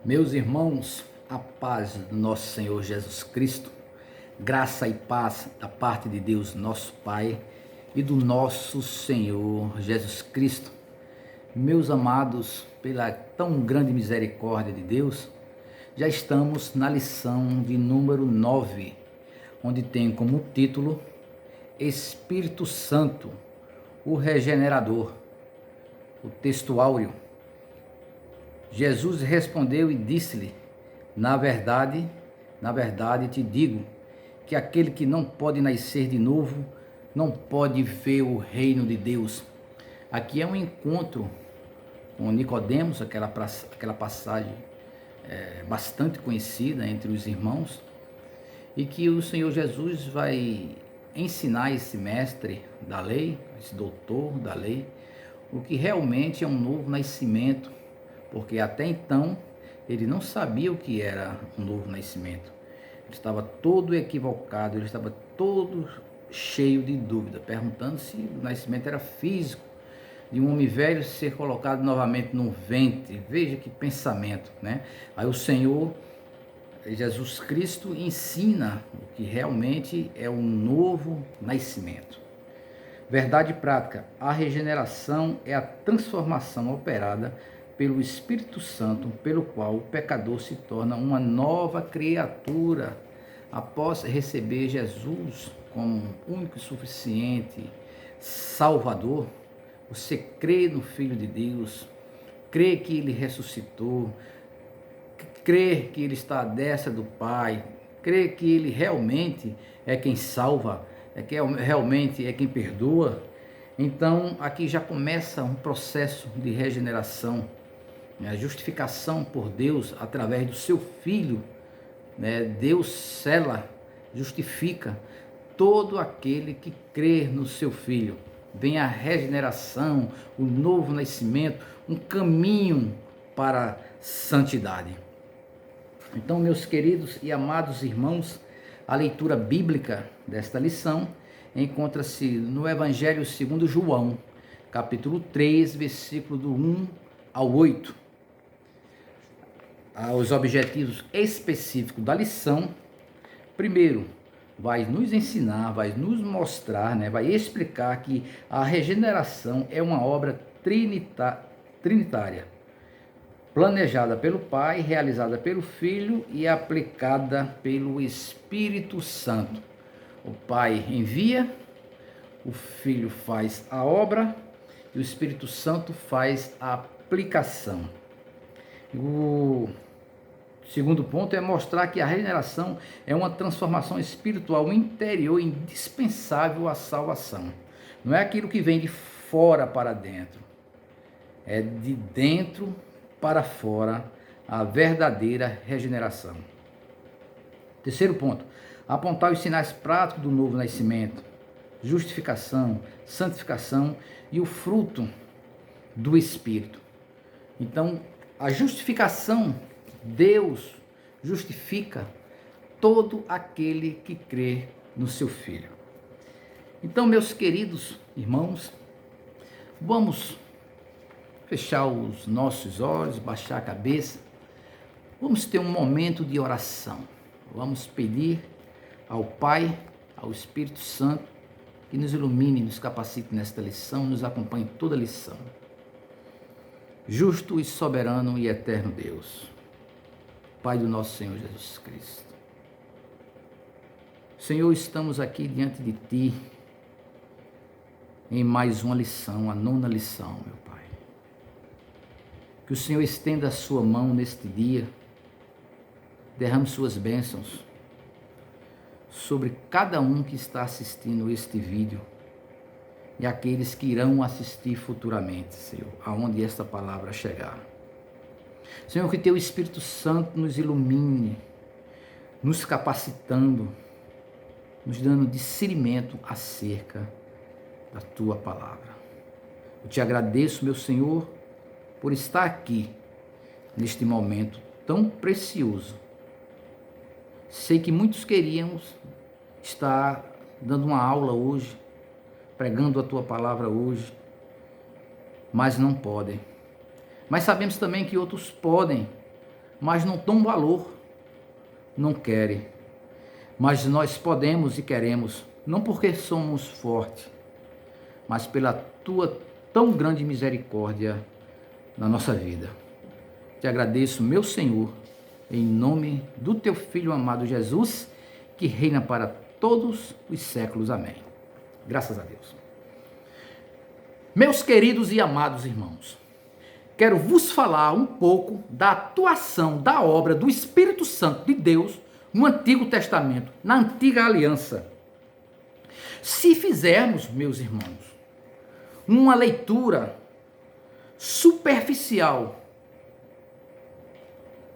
Meus irmãos, a paz do nosso Senhor Jesus Cristo, graça e paz da parte de Deus, nosso Pai, e do nosso Senhor Jesus Cristo. Meus amados, pela tão grande misericórdia de Deus, já estamos na lição de número 9, onde tem como título Espírito Santo, o Regenerador. O texto áureo. Jesus respondeu e disse-lhe: na verdade te digo, que aquele que não pode nascer de novo, não pode ver o reino de Deus. Aqui é um encontro com Nicodemos, aquela passagem bastante conhecida entre os irmãos, e que o Senhor Jesus vai ensinar esse mestre da lei, esse doutor da lei, o que realmente é um novo nascimento, porque até então ele não sabia o que era um novo nascimento. Ele estava todo equivocado, ele estava todo cheio de dúvida, perguntando se o nascimento era físico, de um homem velho ser colocado novamente no ventre. Veja que pensamento, né? Aí o Senhor Jesus Cristo ensina o que realmente é um novo nascimento. Verdade prática: a regeneração é a transformação operada pelo Espírito Santo, pelo qual o pecador se torna uma nova criatura após receber Jesus como único e suficiente Salvador. Você crê no Filho de Deus, crê que Ele ressuscitou, crê que Ele está à destra do Pai, crê que Ele realmente é quem salva, realmente é quem perdoa. Então aqui já começa um processo de regeneração, a justificação por Deus através do seu Filho, né? Deus sela, justifica todo aquele que crê no seu Filho. Vem a regeneração, o novo nascimento, um caminho para a santidade. Então, meus queridos e amados irmãos, a leitura bíblica desta lição encontra-se no Evangelho segundo João, capítulo 3, versículo do 1 ao 8. Os objetivos específicos da lição: primeiro, vai nos ensinar, vai nos mostrar, vai explicar que a regeneração é uma obra trinitária, planejada pelo Pai, realizada pelo Filho e aplicada pelo Espírito Santo. O Pai envia, o Filho faz a obra e o Espírito Santo faz a aplicação. O segundo ponto é mostrar que a regeneração é uma transformação espiritual interior indispensável à salvação. Não é aquilo que vem de fora para dentro, é de dentro para fora a verdadeira regeneração. Terceiro ponto, apontar os sinais práticos do novo nascimento: justificação, santificação e o fruto do Espírito. Então, a justificação, Deus justifica todo aquele que crê no seu Filho. Então, meus queridos irmãos, vamos fechar os nossos olhos, baixar a cabeça, vamos ter um momento de oração. Vamos pedir ao Pai, ao Espírito Santo, que nos ilumine, nos capacite nesta lição, nos acompanhe em toda a lição. Justo e soberano e eterno Deus, Pai do nosso Senhor Jesus Cristo. Senhor, estamos aqui diante de Ti em mais uma lição, a 9ª lição, meu Pai. Que o Senhor estenda a sua mão neste dia, derrame suas bênçãos sobre cada um que está assistindo este vídeo e aqueles que irão assistir futuramente, Senhor, aonde esta palavra chegar. Senhor, que Teu Espírito Santo nos ilumine, nos capacitando, nos dando discernimento acerca da Tua palavra. Eu Te agradeço, meu Senhor, por estar aqui neste momento tão precioso. Sei que muitos queríamos estar dando uma aula hoje, pregando a Tua palavra hoje, mas não podem. Mas sabemos também que outros podem, mas não dão valor, não querem. Mas nós podemos e queremos, não porque somos fortes, mas pela tua tão grande misericórdia na nossa vida. Te agradeço, meu Senhor, em nome do teu Filho amado Jesus, que reina para todos os séculos. Amém. Graças a Deus. Meus queridos e amados irmãos, quero vos falar um pouco da atuação da obra do Espírito Santo de Deus no Antigo Testamento, na Antiga Aliança. Se fizermos, meus irmãos, uma leitura superficial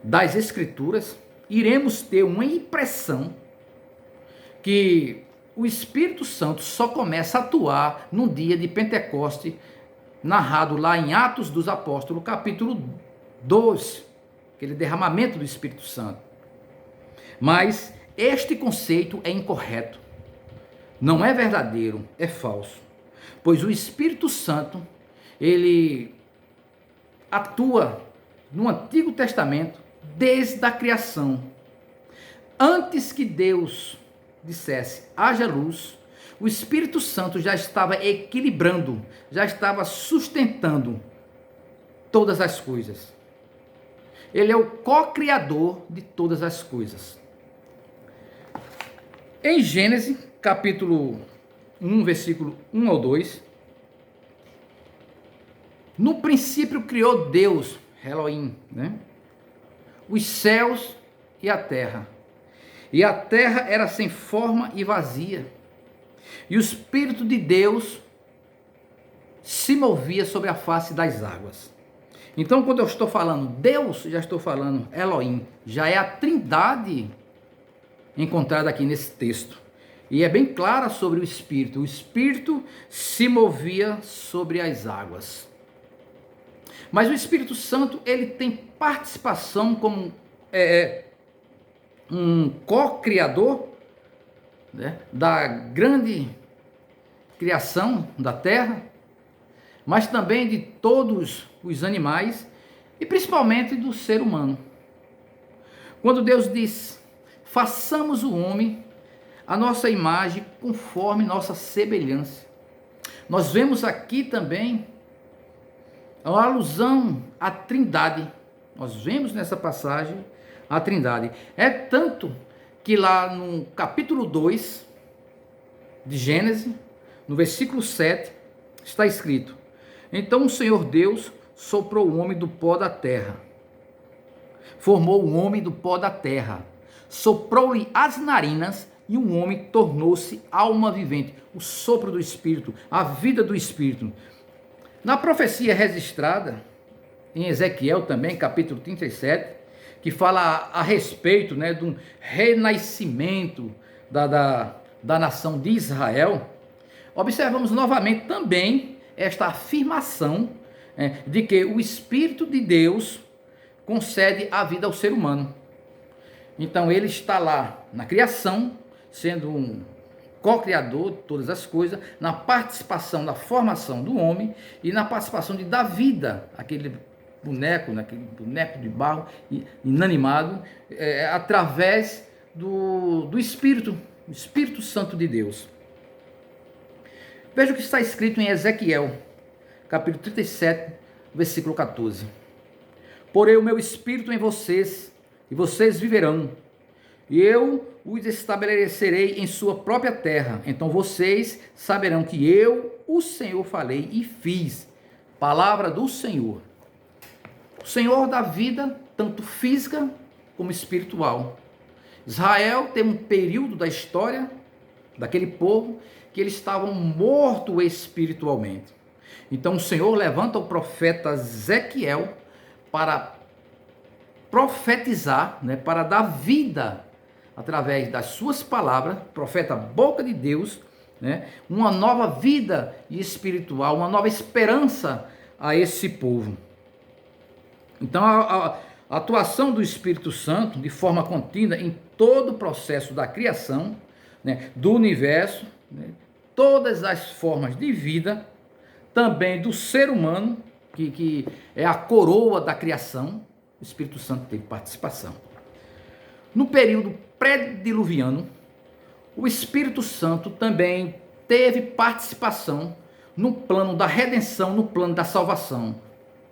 das Escrituras, iremos ter uma impressão que o Espírito Santo só começa a atuar no dia de Pentecoste, narrado lá em Atos dos Apóstolos, capítulo 2, aquele derramamento do Espírito Santo. Mas este conceito é incorreto, não é verdadeiro, é falso, pois o Espírito Santo, ele atua no Antigo Testamento desde a criação. Antes que Deus dissesse haja luz, o Espírito Santo já estava equilibrando, já estava sustentando todas as coisas. Ele é o co-criador de todas as coisas. Em Gênesis, capítulo 1, versículo 1 ao 2, no princípio criou Deus, Elohim, os céus e a terra. E a terra era sem forma e vazia. E o Espírito de Deus se movia sobre a face das águas. Então, quando eu estou falando Deus, já estou falando Elohim. Já é a trindade encontrada aqui nesse texto. E é bem clara sobre o Espírito. O Espírito se movia sobre as águas. Mas o Espírito Santo, ele tem participação como um co-criador, da grande criação da terra, mas também de todos os animais e principalmente do ser humano. Quando Deus diz, façamos o homem a nossa imagem conforme nossa semelhança, nós vemos aqui também a alusão à Trindade. Nós vemos nessa passagem a Trindade. É tanto que lá no capítulo 2 de Gênesis, no versículo 7, está escrito: então o Senhor Deus soprou o homem do pó da terra, formou o homem do pó da terra, soprou-lhe as narinas e o homem tornou-se alma vivente. O sopro do Espírito, a vida do Espírito. Na profecia registrada em Ezequiel também, capítulo 37, que fala a respeito de um renascimento da nação de Israel, observamos novamente também esta afirmação de que o Espírito de Deus concede a vida ao ser humano. Então ele está lá na criação, sendo um co-criador de todas as coisas, na participação da formação do homem e na participação de dar vida àquele boneco, naquele boneco de barro inanimado, através do Espírito, o Espírito Santo de Deus. Veja o que está escrito em Ezequiel, capítulo 37, versículo 14. Porei o meu Espírito em vocês, e vocês viverão, e eu os estabelecerei em sua própria terra. Então vocês saberão que eu, o Senhor, falei e fiz. Palavra do Senhor. O Senhor dá vida, tanto física como espiritual. Israel tem um período da história daquele povo que eles estavam mortos espiritualmente. Então o Senhor levanta o profeta Ezequiel para profetizar, para dar vida através das suas palavras, profeta boca de Deus, uma nova vida espiritual, uma nova esperança a esse povo. Então a atuação do Espírito Santo de forma contínua em todo o processo da criação, do universo, todas as formas de vida, também do ser humano, que é a coroa da criação, o Espírito Santo teve participação. No período pré-diluviano, o Espírito Santo também teve participação no plano da redenção, no plano da salvação,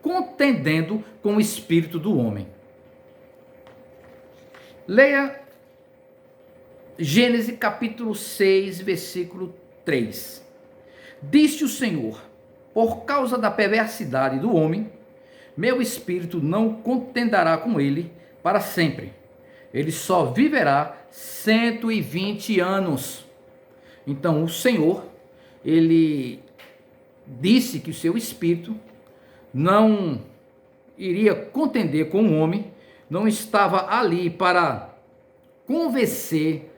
contendendo com o espírito do homem. Leia Gênesis capítulo 6, versículo 3. Disse o Senhor: por causa da perversidade do homem, meu espírito não contenderá com ele para sempre. Ele só viverá 120 anos. Então o Senhor, ele disse que o seu espírito não iria contender com o homem, não estava ali para convencer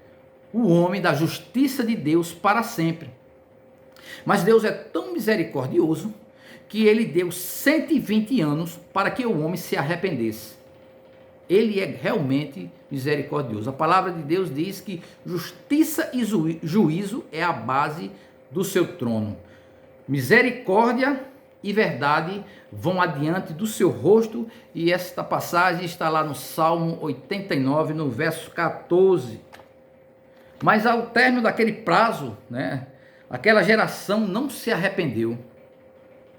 o homem da justiça de Deus para sempre. Mas Deus é tão misericordioso que ele deu 120 anos para que o homem se arrependesse. Ele é realmente misericordioso. A palavra de Deus diz que justiça e juízo é a base do seu trono. Misericórdia e verdade vão adiante do seu rosto, e esta passagem está lá no Salmo 89, no verso 14. Mas ao término daquele prazo, aquela geração não se arrependeu.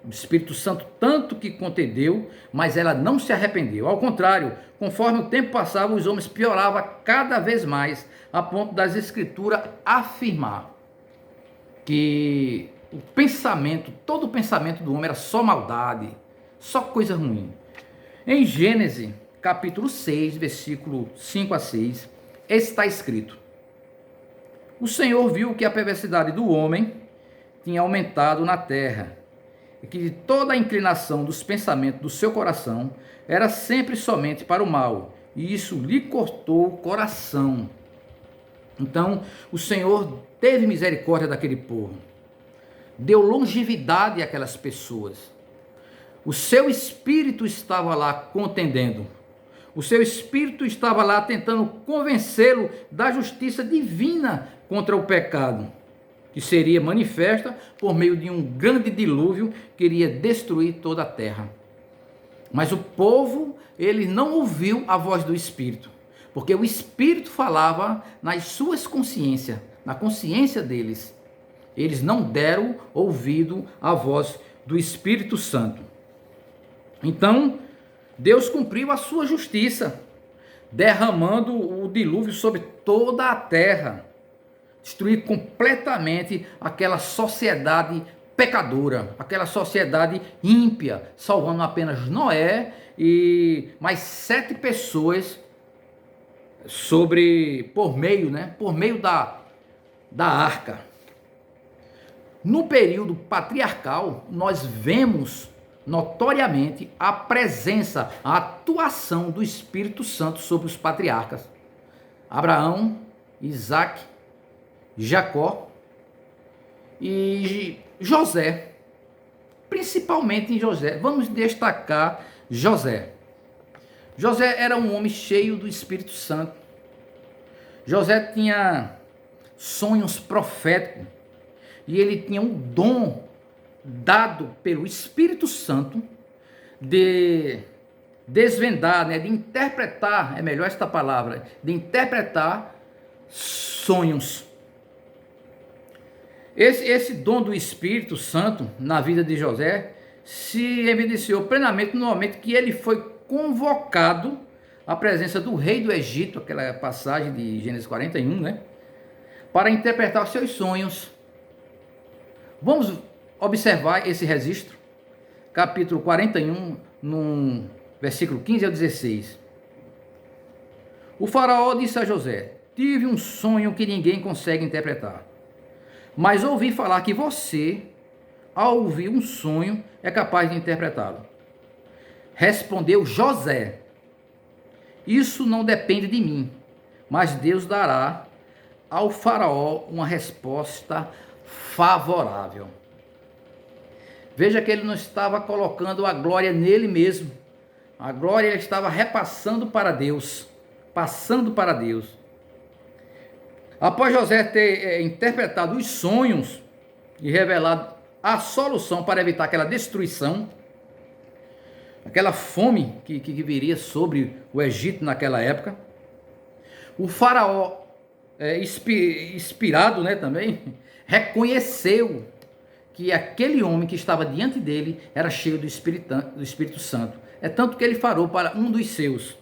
O Espírito Santo tanto que contendeu, mas ela não se arrependeu. Ao contrário, conforme o tempo passava, os homens pioravam cada vez mais, a ponto das Escrituras afirmar que todo o pensamento do homem era só maldade, só coisa ruim. Em Gênesis, capítulo 6, versículo 5 a 6, está escrito: o Senhor viu que a perversidade do homem tinha aumentado na terra, e que toda a inclinação dos pensamentos do seu coração era sempre somente para o mal, e isso lhe cortou o coração. Então, o Senhor teve misericórdia daquele povo, deu longevidade àquelas pessoas. O seu espírito estava lá contendendo, o seu espírito estava lá tentando convencê-lo da justiça divina contra o pecado, que seria manifesta por meio de um grande dilúvio que iria destruir toda a terra. Mas o povo, ele não ouviu a voz do Espírito, porque o Espírito falava nas suas consciências, na consciência deles. Eles não deram ouvido à voz do Espírito Santo. Então, Deus cumpriu a sua justiça, derramando o dilúvio sobre toda a terra, destruir completamente aquela sociedade pecadora, aquela sociedade ímpia, salvando apenas Noé e mais 7 pessoas por meio da arca. No período patriarcal, nós vemos notoriamente a presença, a atuação do Espírito Santo sobre os patriarcas. Abraão, Isaac, Jacó e José, principalmente em José. Vamos destacar José. José era um homem cheio do Espírito Santo. José tinha sonhos proféticos e ele tinha um dom dado pelo Espírito Santo de desvendar, de interpretar, é melhor esta palavra, de interpretar sonhos. Esse dom do Espírito Santo na vida de José se evidenciou plenamente no momento que ele foi convocado à presença do rei do Egito, aquela passagem de Gênesis 41, para interpretar os seus sonhos. Vamos observar esse registro, capítulo 41, no versículo 15 ao 16. O faraó disse a José: tive um sonho que ninguém consegue interpretar, mas ouvi falar que você, ao ouvir um sonho, é capaz de interpretá-lo. Respondeu José: isso não depende de mim, mas Deus dará ao faraó uma resposta favorável. Veja que ele não estava colocando a glória nele mesmo. A glória ele estava repassando para Deus, passando para Deus. Após José ter interpretado os sonhos e revelado a solução para evitar aquela destruição, aquela fome que viria sobre o Egito naquela época. O faraó, inspirado, né, também, reconheceu que aquele homem que estava diante dele era cheio do Espírito Santo. É tanto que ele falou para um dos seus: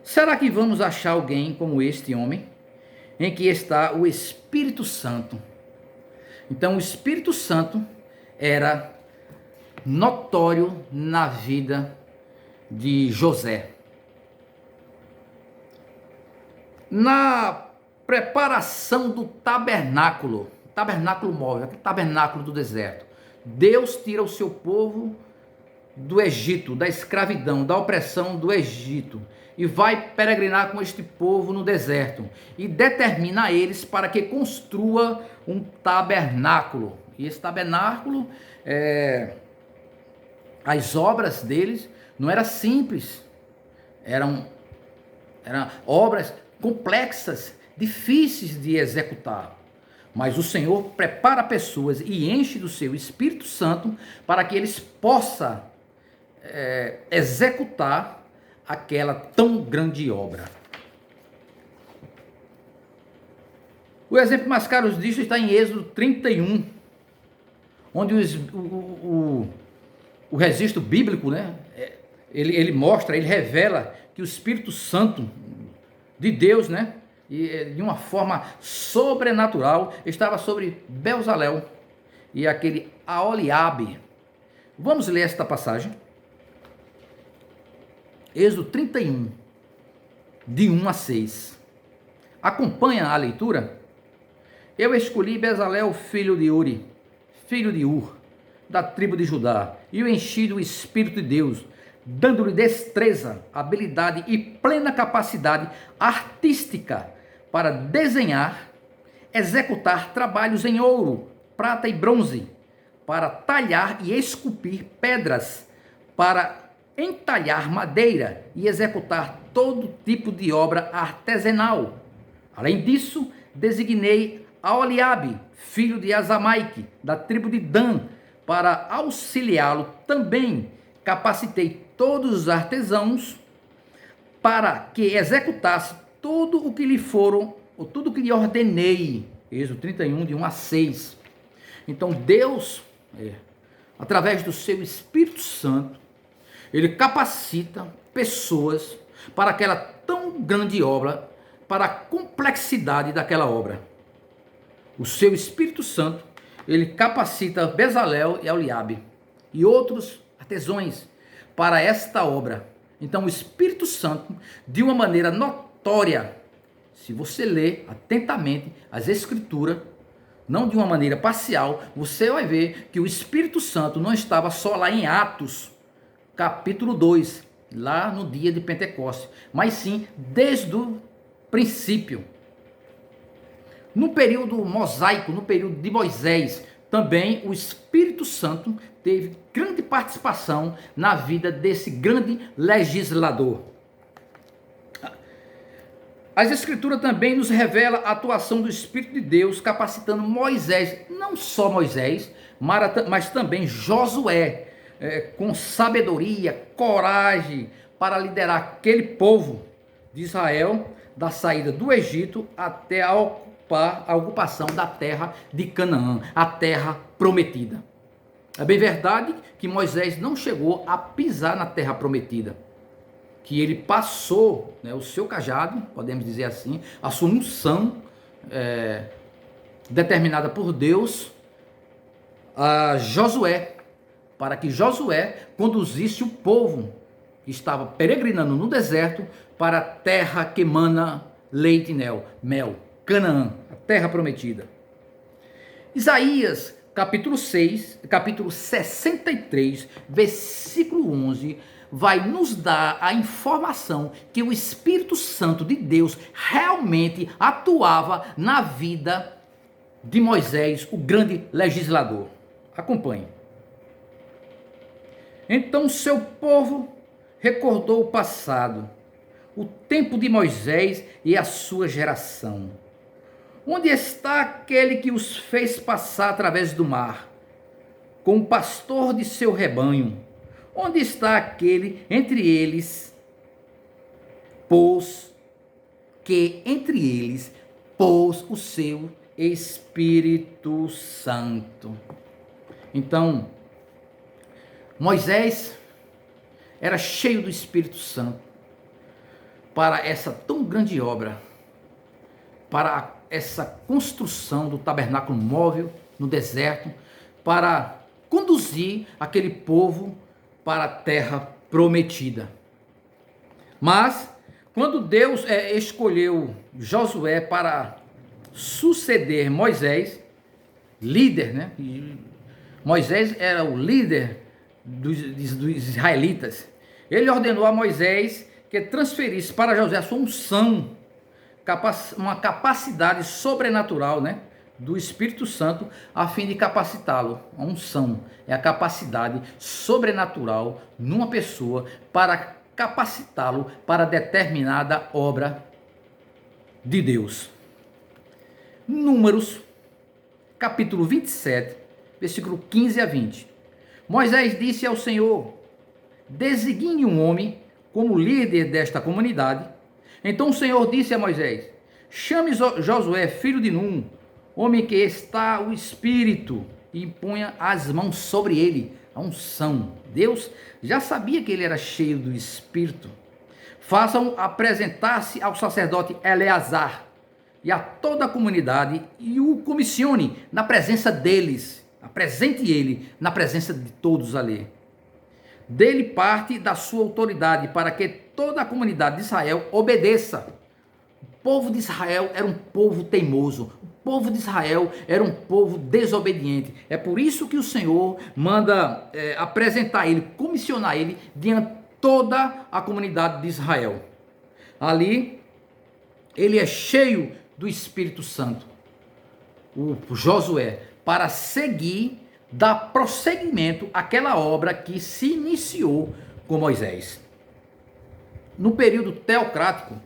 será que vamos achar alguém como este homem, em que está o Espírito Santo? Então o Espírito Santo era notório na vida de José. Na preparação do tabernáculo móvel, aquele tabernáculo do deserto, Deus tira o seu povo do Egito, da escravidão, da opressão do Egito, e vai peregrinar com este povo no deserto, e determina a eles para que construa um tabernáculo. E esse tabernáculo, as obras deles não eram simples, eram obras complexas, difíceis de executar. Mas o Senhor prepara pessoas e enche do seu Espírito Santo para que eles possam executar aquela tão grande obra. O exemplo mais claro disso está em Êxodo 31, onde o registro bíblico, né, ele mostra, ele revela que o Espírito Santo de Deus, né, e de uma forma sobrenatural, estava sobre Bezalel e aquele Aholiabe. Vamos ler esta passagem. Êxodo 31, de 1 a 6. Acompanha a leitura? Eu escolhi Bezalel, filho de Uri, filho de Ur, da tribo de Judá, e o enchi do Espírito de Deus, dando-lhe destreza, habilidade e plena capacidade artística para desenhar, executar trabalhos em ouro, prata e bronze, para talhar e esculpir pedras, para entalhar madeira e executar todo tipo de obra artesanal. Além disso, designei Aholiabe, filho de Azamaique, da tribo de Dan, para auxiliá-lo. Também capacitei todos os artesãos para que executasse tudo o que lhe foram, ou tudo o que lhe ordenei. Êxodo 31, de 1 a 6. Então Deus, através do seu Espírito Santo, ele capacita pessoas para aquela tão grande obra, para a complexidade daquela obra. O seu Espírito Santo, ele capacita Bezalel e Aholiabe e outros artesãos para esta obra. Então o Espírito Santo, de uma maneira notória, se você ler atentamente as Escrituras, não de uma maneira parcial, você vai ver que o Espírito Santo não estava só lá em Atos, capítulo 2, lá no dia de Pentecostes, mas sim desde o princípio. No período mosaico, no período de Moisés, também o Espírito Santo teve grande participação na vida desse grande legislador. As Escrituras também nos revelam a atuação do Espírito de Deus capacitando Moisés, não só Moisés, mas também Josué, com sabedoria, coragem, para liderar aquele povo de Israel da saída do Egito até a ocupação da terra de Canaã, a terra prometida. É bem verdade que Moisés não chegou a pisar na terra prometida, que ele passou, né, o seu cajado, podemos dizer assim, a sua unção determinada por Deus a Josué, para que Josué conduzisse o povo que estava peregrinando no deserto para a terra que emana leite e mel, Canaã, a terra prometida. Isaías, capítulo 63, versículo 11, vai nos dar a informação que o Espírito Santo de Deus realmente atuava na vida de Moisés, o grande legislador. Acompanhe. Então seu povo recordou o passado, o tempo de Moisés e a sua geração. Onde está aquele que os fez passar através do mar, com o pastor de seu rebanho? onde está aquele entre eles, que entre eles pôs o seu Espírito Santo? Então, Moisés era cheio do Espírito Santo para essa tão grande obra, para essa construção do tabernáculo móvel no deserto, para conduzir aquele povo para a terra prometida. Mas, quando Deus escolheu Josué para suceder Moisés, líder, né? Moisés era o líder dos israelitas. Ele ordenou a Moisés que transferisse para Josué a sua unção, uma capacidade sobrenatural, né, do Espírito Santo, a fim de capacitá-lo. A unção é a capacidade sobrenatural numa pessoa para capacitá-lo para determinada obra de Deus. Números, capítulo 27, versículo 15 a 20. Moisés disse ao Senhor: designe um homem como líder desta comunidade. Então o Senhor disse a Moisés: chame Josué, filho de Num, homem que está o Espírito, e imponha as mãos sobre ele, a unção. Deus já sabia que ele era cheio do Espírito. Façam apresentar-se ao sacerdote Eleazar e a toda a comunidade e o comissione na presença deles. Apresente ele na presença de todos ali. Dele parte da sua autoridade para que toda a comunidade de Israel obedeça. O povo de Israel era um povo teimoso. O povo de Israel era um povo desobediente. É por isso que o Senhor manda apresentar ele, comissionar ele diante de toda a comunidade de Israel. Ali, ele é cheio do Espírito Santo, o Josué, para seguir, dar prosseguimento àquela obra que se iniciou com Moisés. No período teocrático,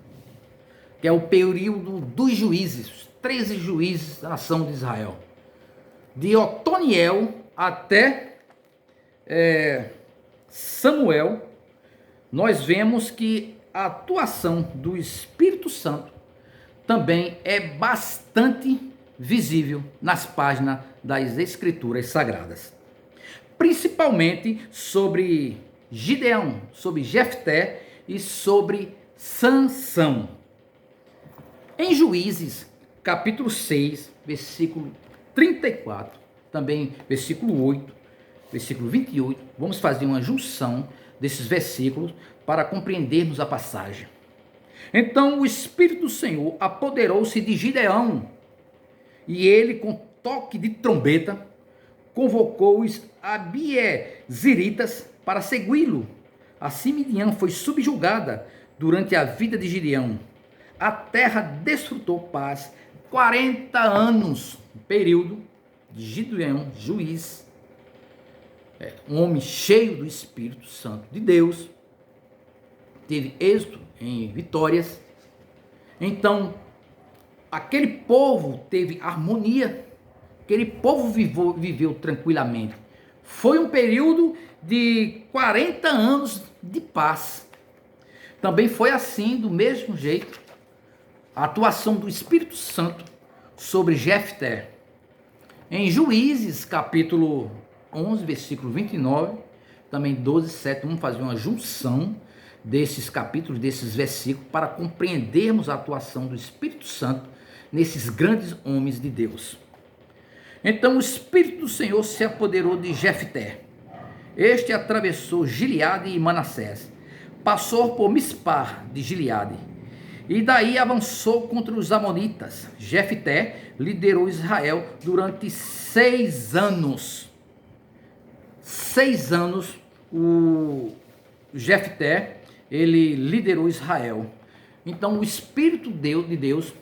que é o período dos juízes, os 13 juízes da nação de Israel, de Otoniel até Samuel, nós vemos que a atuação do Espírito Santo também é bastante visível nas páginas das Escrituras Sagradas. Principalmente sobre Gideão, sobre Jefté e sobre Sansão. Em Juízes, capítulo 6, versículo 34, também versículo 8, versículo 28, vamos fazer uma junção desses versículos para compreendermos a passagem. Então o Espírito do Senhor apoderou-se de Gideão, e ele, com toque de trombeta, convocou os abiezeritas para segui-lo. Assim Midian foi subjugada durante a vida de Gideão. A terra desfrutou paz 40 anos, período de Gideão, juiz, um homem cheio do Espírito Santo de Deus, teve êxito em vitórias. Então, aquele povo teve harmonia, aquele povo viveu tranquilamente. Foi um período de 40 anos de paz. Também foi assim, do mesmo jeito, a atuação do Espírito Santo sobre Jefté. Em Juízes, capítulo 11, versículo 29, também 12, 7, vamos fazer uma junção desses capítulos, desses versículos, para compreendermos a atuação do Espírito Santo nesses grandes homens de Deus. Então o Espírito do Senhor se apoderou de Jefté. Este atravessou Gileade e Manassés, passou por Mispar de Gileade, e daí avançou contra os amonitas. Jefté liderou Israel durante 6 anos. 6 anos o Jefté, ele liderou Israel. Então o Espírito de Deus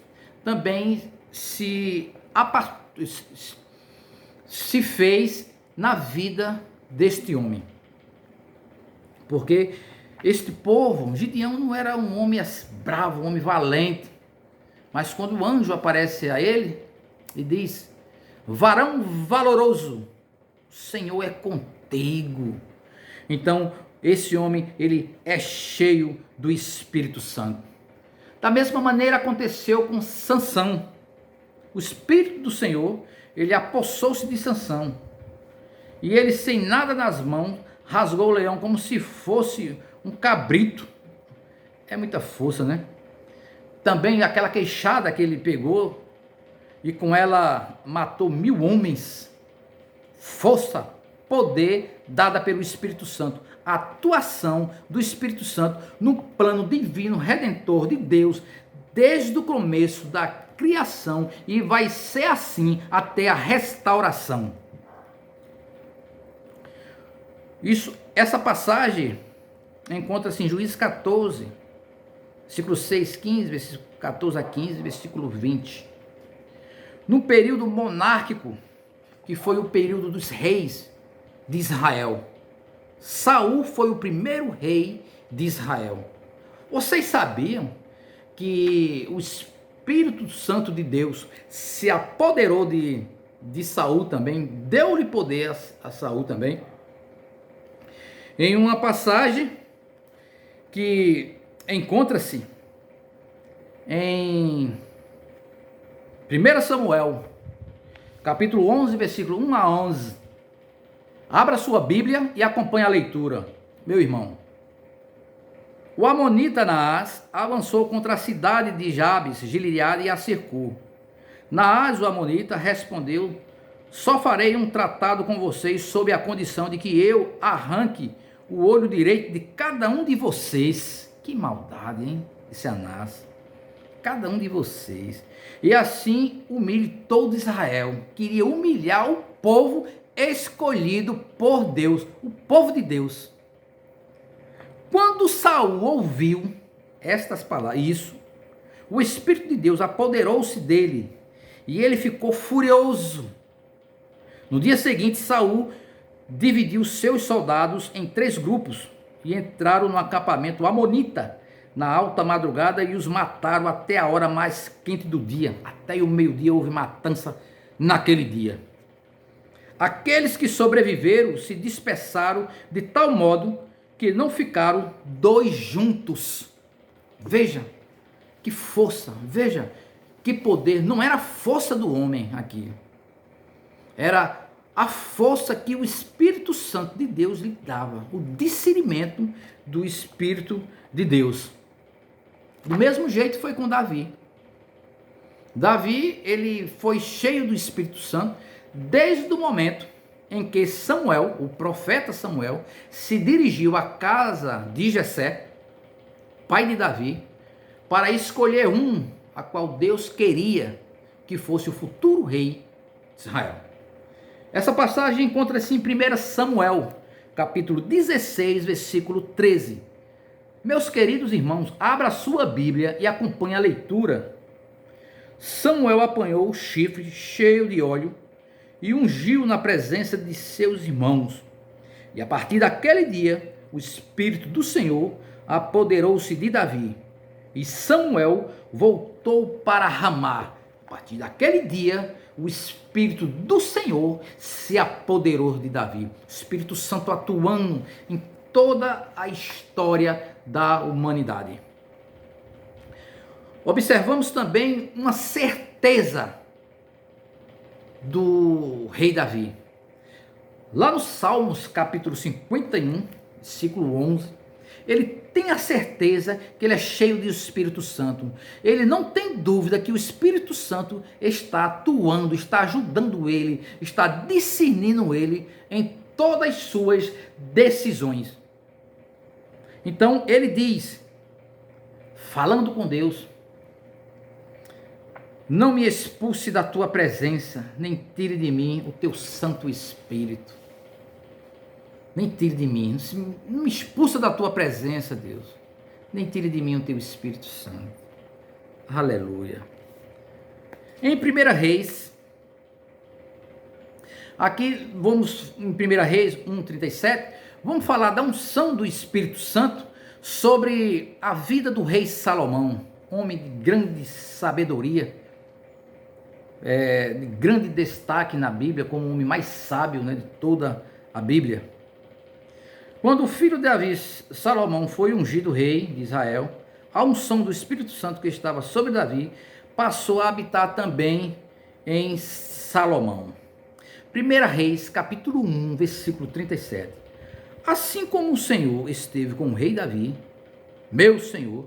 também se fez na vida deste homem. Porque este povo, Gideão não era um homem bravo, um homem valente. Mas quando o anjo aparece a ele e diz: varão valoroso, o Senhor é contigo. Então, esse homem, ele é cheio do Espírito Santo. Da mesma maneira aconteceu com Sansão. O Espírito do Senhor, ele apossou-se de Sansão. E ele, sem nada nas mãos, rasgou o leão como se fosse um cabrito. É muita força, né? Também aquela queixada que ele pegou e com ela matou 1000 homens. Força, poder dada pelo Espírito Santo. A atuação do Espírito Santo no plano divino, redentor de Deus, desde o começo da criação, e vai ser assim até a restauração. Essa passagem encontra-se em Juízes 14, versículo 6, 15, versículo 14 a 15, versículo 20. No período monárquico, que foi o período dos reis de Israel, Saul foi o primeiro rei de Israel. Vocês sabiam que o Espírito Santo de Deus se apoderou de Saul também, deu-lhe poder a Saul também? Em uma passagem que encontra-se em 1 Samuel, capítulo 11, versículo 1 a 11. Abra sua Bíblia e acompanhe a leitura, meu irmão. O amonita Naás avançou contra a cidade de Jabes, Gileade, e a cercou. Naás, o amonita, respondeu: só farei um tratado com vocês sob a condição de que eu arranque o olho direito de cada um de vocês. Que maldade, hein? Esse Anás. Cada um de vocês. E assim humilhe todo Israel. Queria humilhar o povo escolhido por Deus, o povo de Deus. Quando Saul ouviu estas palavras, o Espírito de Deus apoderou-se dele e ele ficou furioso. No dia seguinte, Saul dividiu seus soldados em 3 grupos e entraram no acampamento amonita na alta madrugada e os mataram até a hora mais quente do dia. Até o meio-dia houve matança naquele dia. Aqueles que sobreviveram se dispersaram de tal modo que não ficaram 2 juntos. Veja que força, veja que poder. Não era a força do homem aqui, era a força que o Espírito Santo de Deus lhe dava, o discernimento do Espírito de Deus. Do mesmo jeito foi com Davi. Davi, ele foi cheio do Espírito Santo desde o momento em que Samuel, o profeta Samuel, se dirigiu à casa de Jessé, pai de Davi, para escolher a qual Deus queria que fosse o futuro rei de Israel. Essa passagem encontra-se em 1 Samuel, capítulo 16, versículo 13. Meus queridos irmãos, abra a sua Bíblia e acompanhe a leitura. Samuel apanhou o chifre cheio de óleo e ungiu na presença de seus irmãos. E a partir daquele dia, o Espírito do Senhor apoderou-se de Davi. E Samuel voltou para Ramá. A partir daquele dia, o Espírito do Senhor se apoderou de Davi. O Espírito Santo atuando em toda a história da humanidade. Observamos também uma certeza do rei Davi. Lá no Salmos, capítulo 51, versículo 11, ele tem a certeza que ele é cheio do Espírito Santo. Ele não tem dúvida que o Espírito Santo está atuando, está ajudando ele, está discernindo ele em todas as suas decisões. Então ele diz, falando com Deus: não me expulse da tua presença, nem tire de mim o teu Santo Espírito. Nem tire de mim, não me expulsa da tua presença, Deus. Nem tire de mim o teu Espírito Santo. Aleluia. Em 1 Reis, aqui vamos em 1 Reis 1:37, vamos falar da unção do Espírito Santo sobre a vida do rei Salomão, homem de grande sabedoria, de grande destaque na Bíblia, como o homem mais sábio, né, de toda a Bíblia. Quando o filho de Davi, Salomão, foi ungido rei de Israel, a unção do Espírito Santo que estava sobre Davi passou a habitar também em Salomão. 1 Reis, capítulo 1, versículo 37. Assim como o Senhor esteve com o rei Davi, meu Senhor,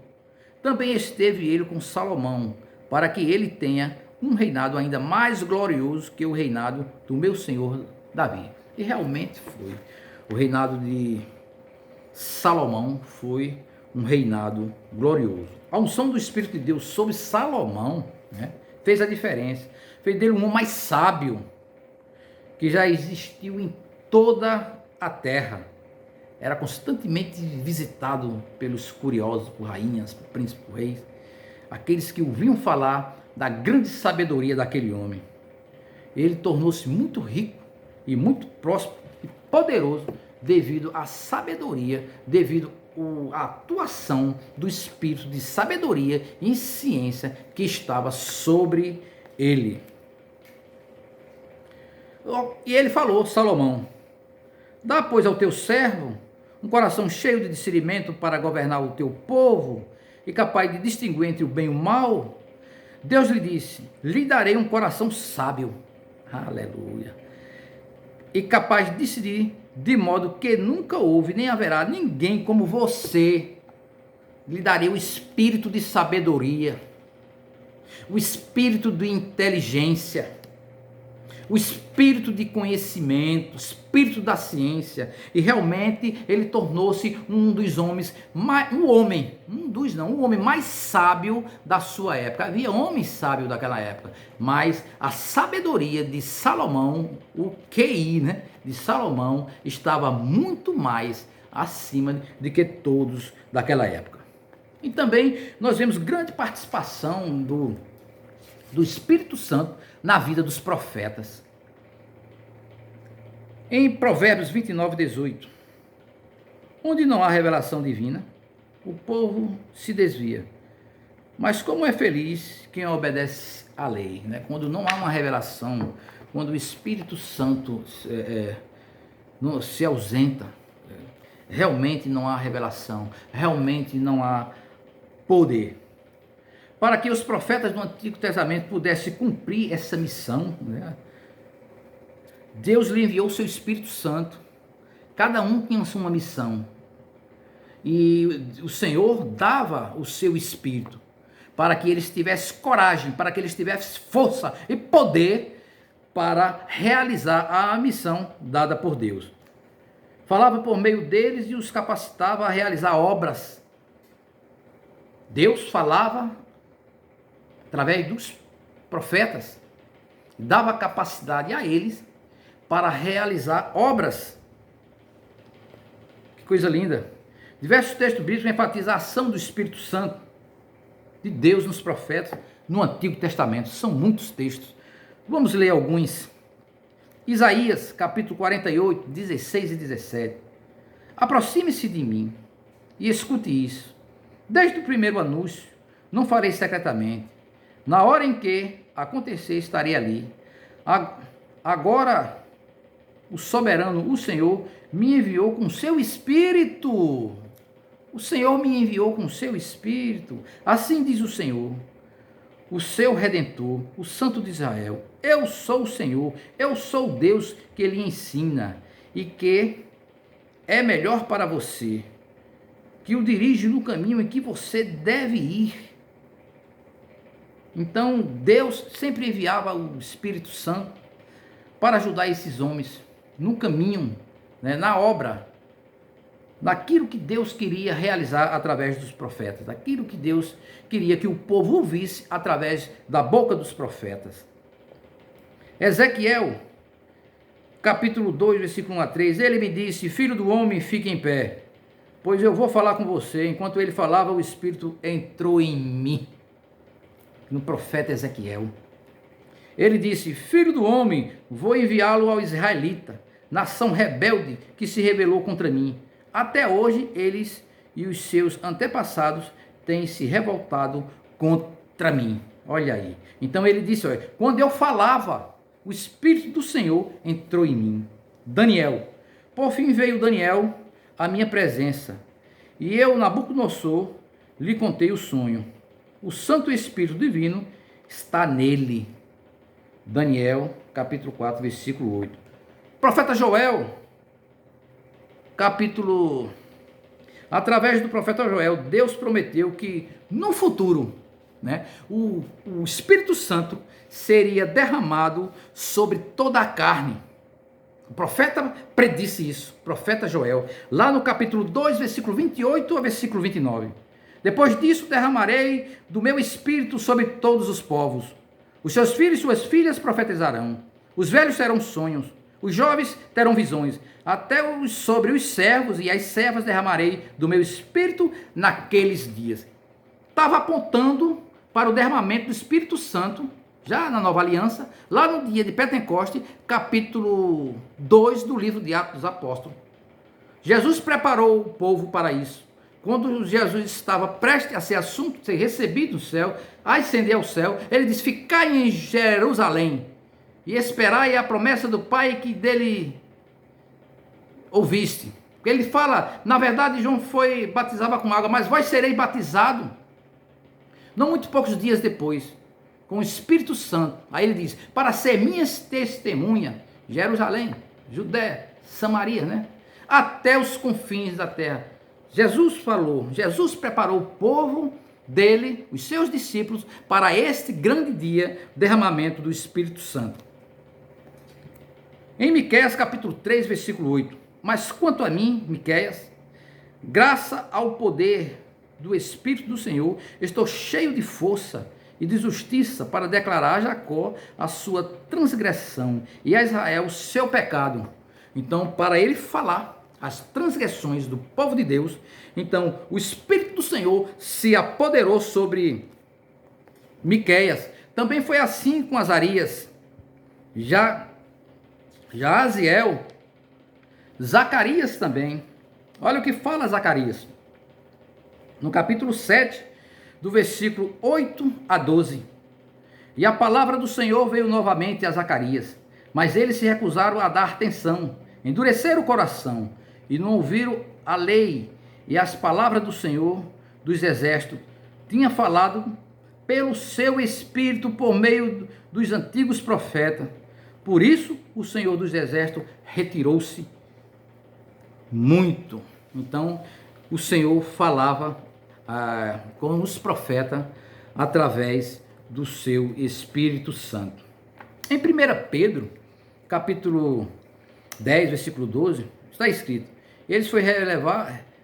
também esteve ele com Salomão, para que ele tenha um reinado ainda mais glorioso que o reinado do meu Senhor Davi. E realmente foi. O reinado de Salomão foi um reinado glorioso. A unção do Espírito de Deus sobre Salomão, né, fez a diferença. Fez dele um homem mais sábio que já existiu em toda a terra. Era constantemente visitado pelos curiosos, por rainhas, por príncipes, por reis, aqueles que ouviam falar da grande sabedoria daquele homem. Ele tornou-se muito rico e muito próspero e poderoso devido à sabedoria, devido à atuação do espírito de sabedoria e ciência que estava sobre ele. E ele falou, Salomão: dá, pois, ao teu servo um coração cheio de discernimento para governar o teu povo e capaz de distinguir entre o bem e o mal. Deus lhe disse: lhe darei um coração sábio, aleluia, e capaz de decidir, de modo que nunca houve nem haverá ninguém como você. Lhe darei o espírito de sabedoria, o espírito de inteligência, o espírito de conhecimento, o espírito da ciência. E realmente ele tornou-se um dos homens, um homem mais sábio da sua época. Havia homens sábios daquela época, mas a sabedoria de Salomão, o QI, né, de Salomão, estava muito mais acima de que todos daquela época. E também nós vemos grande participação do Espírito Santo na vida dos profetas. Em Provérbios 29, 18, onde não há revelação divina, o povo se desvia. Mas como é feliz quem obedece à lei, né? Quando não há uma revelação, quando o Espírito Santo se ausenta, realmente não há revelação, realmente não há poder. Para que os profetas do Antigo Testamento pudessem cumprir essa missão, né, Deus lhe enviou o seu Espírito Santo. Cada um tinha uma missão. E o Senhor dava o seu Espírito para que eles tivessem coragem, para que eles tivessem força e poder para realizar a missão dada por Deus. Falava por meio deles e os capacitava a realizar obras. Deus falava através dos profetas, dava capacidade a eles para realizar obras. Que coisa linda. Diversos textos bíblicos enfatizam a ação do Espírito Santo de Deus nos profetas no Antigo Testamento. São muitos textos. Vamos ler alguns. Isaías, capítulo 48, 16 e 17. Aproxime-se de mim e escute isso. Desde o primeiro anúncio, não farei secretamente. Na hora em que acontecer, estarei ali. Agora, o soberano, o Senhor, me enviou com seu Espírito. O Senhor me enviou com seu Espírito. Assim diz o Senhor, o seu Redentor, o Santo de Israel. Eu sou o Senhor, eu sou o Deus que lhe ensina e que é melhor para você, que o dirige no caminho em que você deve ir. Então, Deus sempre enviava o Espírito Santo para ajudar esses homens no caminho, né, na obra, daquilo que Deus queria realizar através dos profetas, daquilo que Deus queria que o povo ouvisse através da boca dos profetas. Ezequiel, capítulo 2, versículo 1 a 3, ele me disse: filho do homem, fique em pé, pois eu vou falar com você. Enquanto ele falava, o Espírito entrou em mim. No profeta Ezequiel. Ele disse: filho do homem, vou enviá-lo ao israelita, nação rebelde que se rebelou contra mim. Até hoje eles e os seus antepassados têm se revoltado contra mim. Olha aí. Então ele disse: olha, quando eu falava, o Espírito do Senhor entrou em mim. Daniel. Por fim veio Daniel à minha presença, e eu, Nabucodonosor, lhe contei o sonho. O Santo Espírito Divino está nele. Daniel, capítulo 4, versículo 8. Profeta Joel, capítulo... Através do profeta Joel, Deus prometeu que no futuro, né, o Espírito Santo seria derramado sobre toda a carne. O profeta predisse isso, o profeta Joel, lá no capítulo 2, versículo 28 a versículo 29. Depois disso derramarei do meu espírito sobre todos os povos. Os seus filhos e suas filhas profetizarão. Os velhos terão sonhos. Os jovens terão visões. Até sobre os servos e as servas derramarei do meu espírito naqueles dias. Estava apontando para o derramamento do Espírito Santo, já na Nova Aliança, lá no dia de Pentecoste, capítulo 2 do livro de Atos dos Apóstolos. Jesus preparou o povo para isso. Quando Jesus estava prestes a ser assunto, ser recebido no céu, a ascender ao céu, ele disse: ficai em Jerusalém e esperai a promessa do Pai que dele ouviste. Ele fala, na verdade, João batizava com água, mas vós sereis batizado, não muito poucos dias depois, com o Espírito Santo. Aí ele diz, para ser minhas testemunhas, Jerusalém, Judéia, Samaria, né? Até os confins da terra. Jesus falou, Jesus preparou o povo dele, os seus discípulos, para este grande dia, derramamento do Espírito Santo. Em Miqueias capítulo 3, versículo 8, mas quanto a mim, Miqueias, graça ao poder do Espírito do Senhor, estou cheio de força e de justiça para declarar a Jacó a sua transgressão e a Israel o seu pecado. Então, para ele falar as transgressões do povo de Deus, então o Espírito do Senhor se apoderou sobre Miqueias. Também foi assim com Azarias, Jaziel, Zacarias também. Olha o que fala Zacarias, no capítulo 7, do versículo 8 a 12. E a palavra do Senhor veio novamente a Zacarias, mas eles se recusaram a dar atenção, endureceram o coração, e não ouviram a lei e as palavras do Senhor dos exércitos. Tinha falado pelo seu Espírito por meio dos antigos profetas. Por isso o Senhor dos exércitos retirou-se muito. Então o Senhor falava com os profetas através do seu Espírito Santo. Em 1 Pedro, capítulo 10, versículo 12, está escrito: eles foi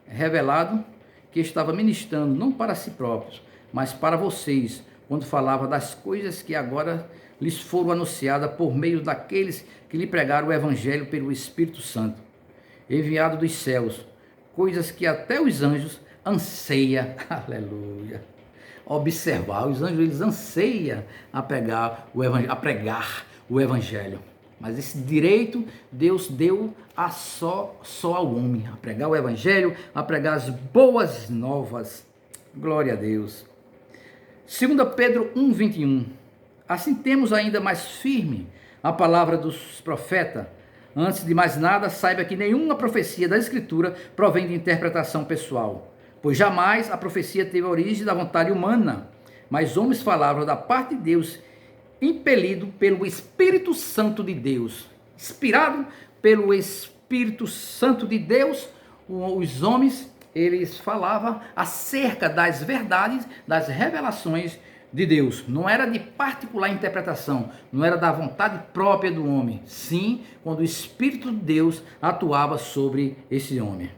revelado que estava ministrando não para si próprios, mas para vocês, quando falava das coisas que agora lhes foram anunciadas por meio daqueles que lhe pregaram o Evangelho pelo Espírito Santo, enviado dos céus, coisas que até os anjos anseiam, aleluia, observar. Os anjos, eles anseiam a pregar o Evangelho. Mas esse direito Deus deu só ao homem, a pregar o Evangelho, a pregar as boas novas. Glória a Deus. 2 Pedro 1, 21. Assim temos ainda mais firme a palavra dos profetas. Antes de mais nada, saiba que nenhuma profecia da Escritura provém de interpretação pessoal, pois jamais a profecia teve a origem da vontade humana, mas homens falavam da parte de Deus, impelido pelo Espírito Santo de Deus. Inspirado pelo Espírito Santo de Deus, os homens, eles falavam acerca das verdades, das revelações de Deus. Não era de particular interpretação, não era da vontade própria do homem. Sim, quando o Espírito de Deus atuava sobre esses homens.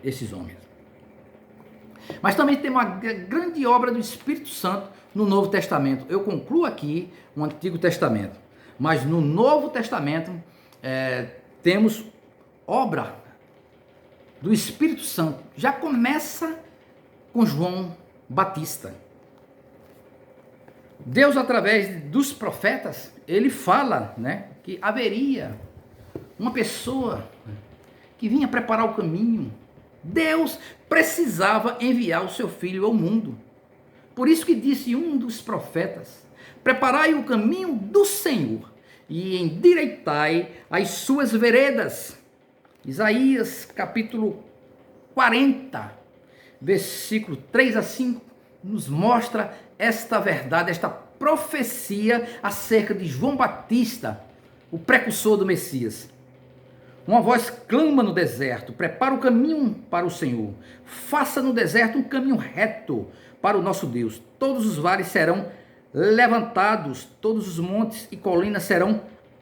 Mas também tem uma grande obra do Espírito Santo no Novo Testamento. Eu concluo aqui o Antigo Testamento, mas no Novo Testamento temos obra do Espírito Santo. Já começa com João Batista. Deus, através dos profetas, ele fala, né, que haveria uma pessoa que vinha preparar o caminho. Deus precisava enviar o seu filho ao mundo. Por isso que disse um dos profetas: preparai o caminho do Senhor e endireitai as suas veredas. Isaías capítulo 40, versículo 3 a 5, nos mostra esta verdade, esta profecia acerca de João Batista, o precursor do Messias. Uma voz clama no deserto: prepara o caminho para o Senhor, faça no deserto um caminho reto para o nosso Deus. Todos os vales serão levantados, todos os montes e colinas serão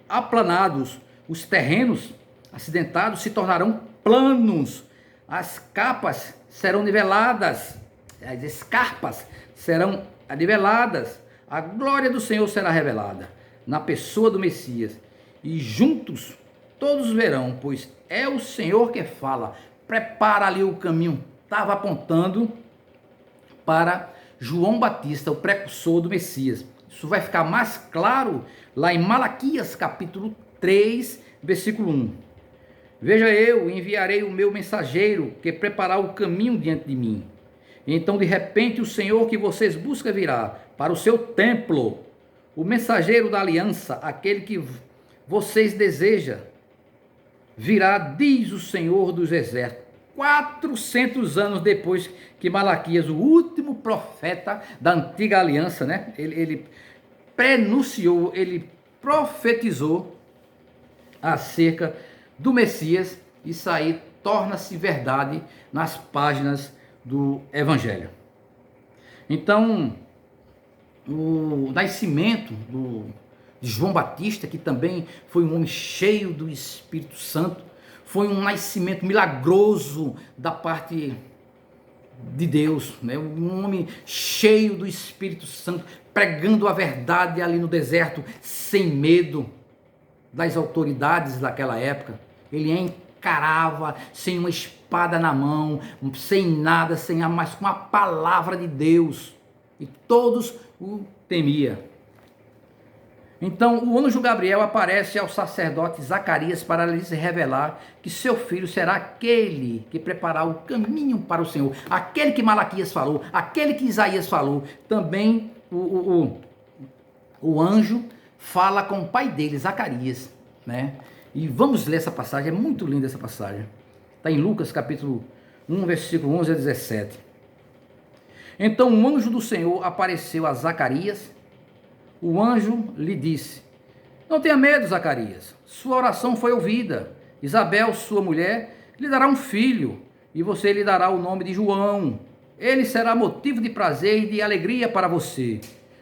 aplanados, os terrenos acidentados se tornarão planos, as capas serão niveladas, as escarpas serão niveladas, a glória do Senhor será revelada na pessoa do Messias, e juntos todos verão, pois é o Senhor que fala. Prepara ali o caminho. Estava apontando para João Batista, o precursor do Messias. Isso vai ficar mais claro lá em Malaquias capítulo 3, versículo 1. Veja, eu enviarei o meu mensageiro que preparará o caminho diante de mim. Então, de repente, o Senhor que vocês buscam virá para o seu templo. O mensageiro da aliança, aquele que vocês desejam, virá, diz o Senhor dos exércitos. 400 anos depois que Malaquias, o último profeta da antiga aliança, né? Ele prenunciou, ele profetizou acerca do Messias. Isso aí torna-se verdade nas páginas do Evangelho. Então, o nascimento de João Batista, que também foi um homem cheio do Espírito Santo, foi um nascimento milagroso da parte de Deus, né? Um homem cheio do Espírito Santo, pregando a verdade ali no deserto, sem medo das autoridades daquela época. Ele encarava sem uma espada na mão, sem nada, mas com a palavra de Deus, e todos o temiam. Então o anjo Gabriel aparece ao sacerdote Zacarias para lhes revelar que seu filho será aquele que preparar o caminho para o Senhor, aquele que Malaquias falou, aquele que Isaías falou. Também o anjo fala com o pai dele, Zacarias, né? E vamos ler essa passagem, é muito linda essa passagem. Está em Lucas capítulo 1, versículo 11 a 17. Então o anjo do Senhor apareceu a Zacarias. O anjo lhe disse: não tenha medo, Zacarias, sua oração foi ouvida. Isabel, sua mulher, lhe dará um filho, e você lhe dará o nome de João. Ele será motivo de prazer e de alegria para você,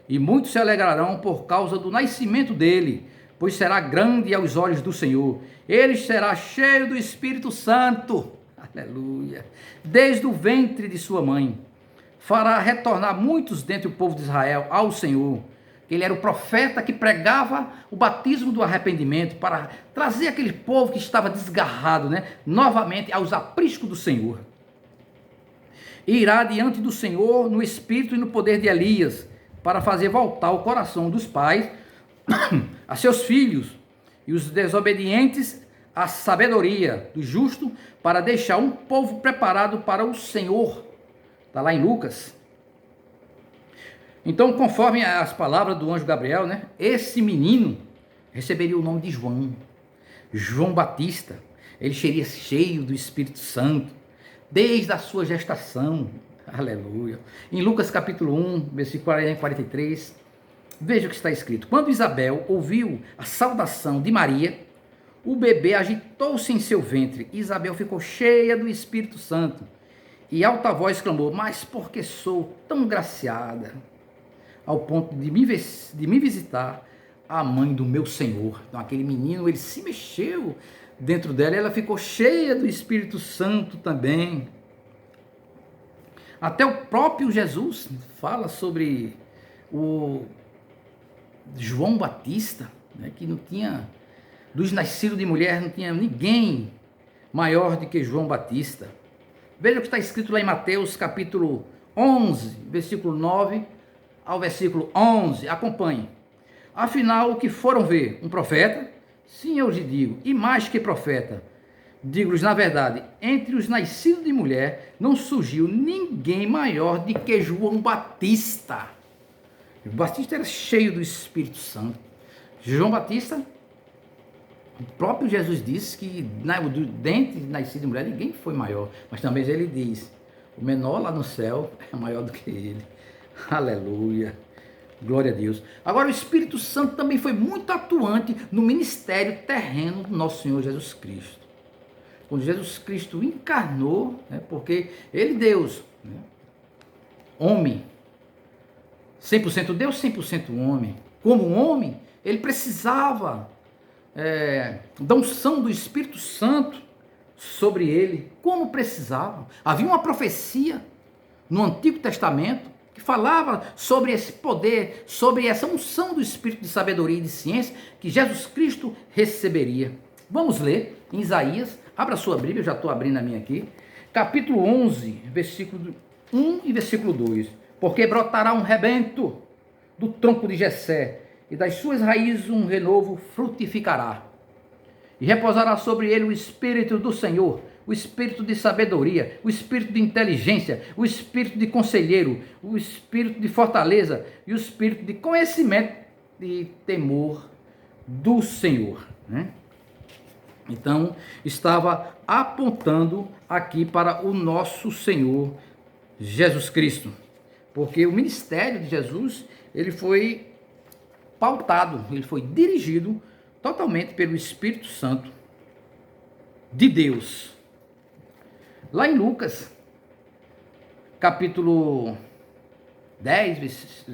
e muitos se alegrarão por causa do nascimento dele, pois será grande aos olhos do Senhor. Ele será cheio do Espírito Santo, aleluia, desde o ventre de sua mãe. Fará retornar muitos dentre o povo de Israel ao Senhor. Ele era o profeta que pregava o batismo do arrependimento para trazer aquele povo que estava desgarrado, né, novamente aos apriscos do Senhor. E irá diante do Senhor no espírito e no poder de Elias, para fazer voltar o coração dos pais a seus filhos, e os desobedientes à sabedoria do justo, para deixar um povo preparado para o Senhor. Está lá em Lucas. Então, conforme as palavras do anjo Gabriel, né, esse menino receberia o nome de João, João Batista. Ele seria cheio do Espírito Santo, desde a sua gestação, aleluia. Em Lucas capítulo 1, versículo 40 e 43, veja o que está escrito. Quando Isabel ouviu a saudação de Maria, o bebê agitou-se em seu ventre. Isabel ficou cheia do Espírito Santo, e alta voz clamou: mas por que sou tão graciada ao ponto de me visitar a mãe do meu Senhor? Então aquele menino, ele se mexeu dentro dela, ela ficou cheia do Espírito Santo também. Até o próprio Jesus fala sobre o João Batista, né, que não tinha, dos nascidos de mulher, não tinha ninguém maior do que João Batista. Veja o que está escrito lá em Mateus capítulo 11, versículo 9 ao versículo 11, acompanhe. Afinal, o que foram ver? Um profeta? Sim, eu lhes digo, e mais que profeta. Digo-lhes, na verdade, entre os nascidos de mulher, não surgiu ninguém maior do que João Batista. João Batista era cheio do Espírito Santo. João Batista O próprio Jesus disse que dentre nascido de mulher ninguém foi maior, mas também ele diz, o menor lá no céu é maior do que ele. Aleluia, glória a Deus. Agora o Espírito Santo também foi muito atuante no ministério terreno do nosso Senhor Jesus Cristo. Quando Jesus Cristo encarnou, né, porque ele Deus, né, homem, 100% Deus, 100% homem, como homem, ele precisava da unção do Espírito Santo sobre ele, como precisava. Havia uma profecia no Antigo Testamento que falava sobre esse poder, sobre essa unção do Espírito de sabedoria e de ciência que Jesus Cristo receberia. Vamos ler em Isaías, abra sua Bíblia, eu já estou abrindo a minha aqui, capítulo 11, versículo 1 e versículo 2. Porque brotará um rebento do tronco de Jessé, e das suas raízes um renovo frutificará. E repousará sobre ele o Espírito do Senhor, o Espírito de sabedoria, o Espírito de inteligência, o Espírito de conselheiro, o Espírito de fortaleza e o Espírito de conhecimento e temor do Senhor. Né? Então, estava apontando aqui para o nosso Senhor Jesus Cristo. Porque o ministério de Jesus, ele foi pautado, ele foi dirigido totalmente pelo Espírito Santo de Deus. Lá em Lucas, capítulo 10,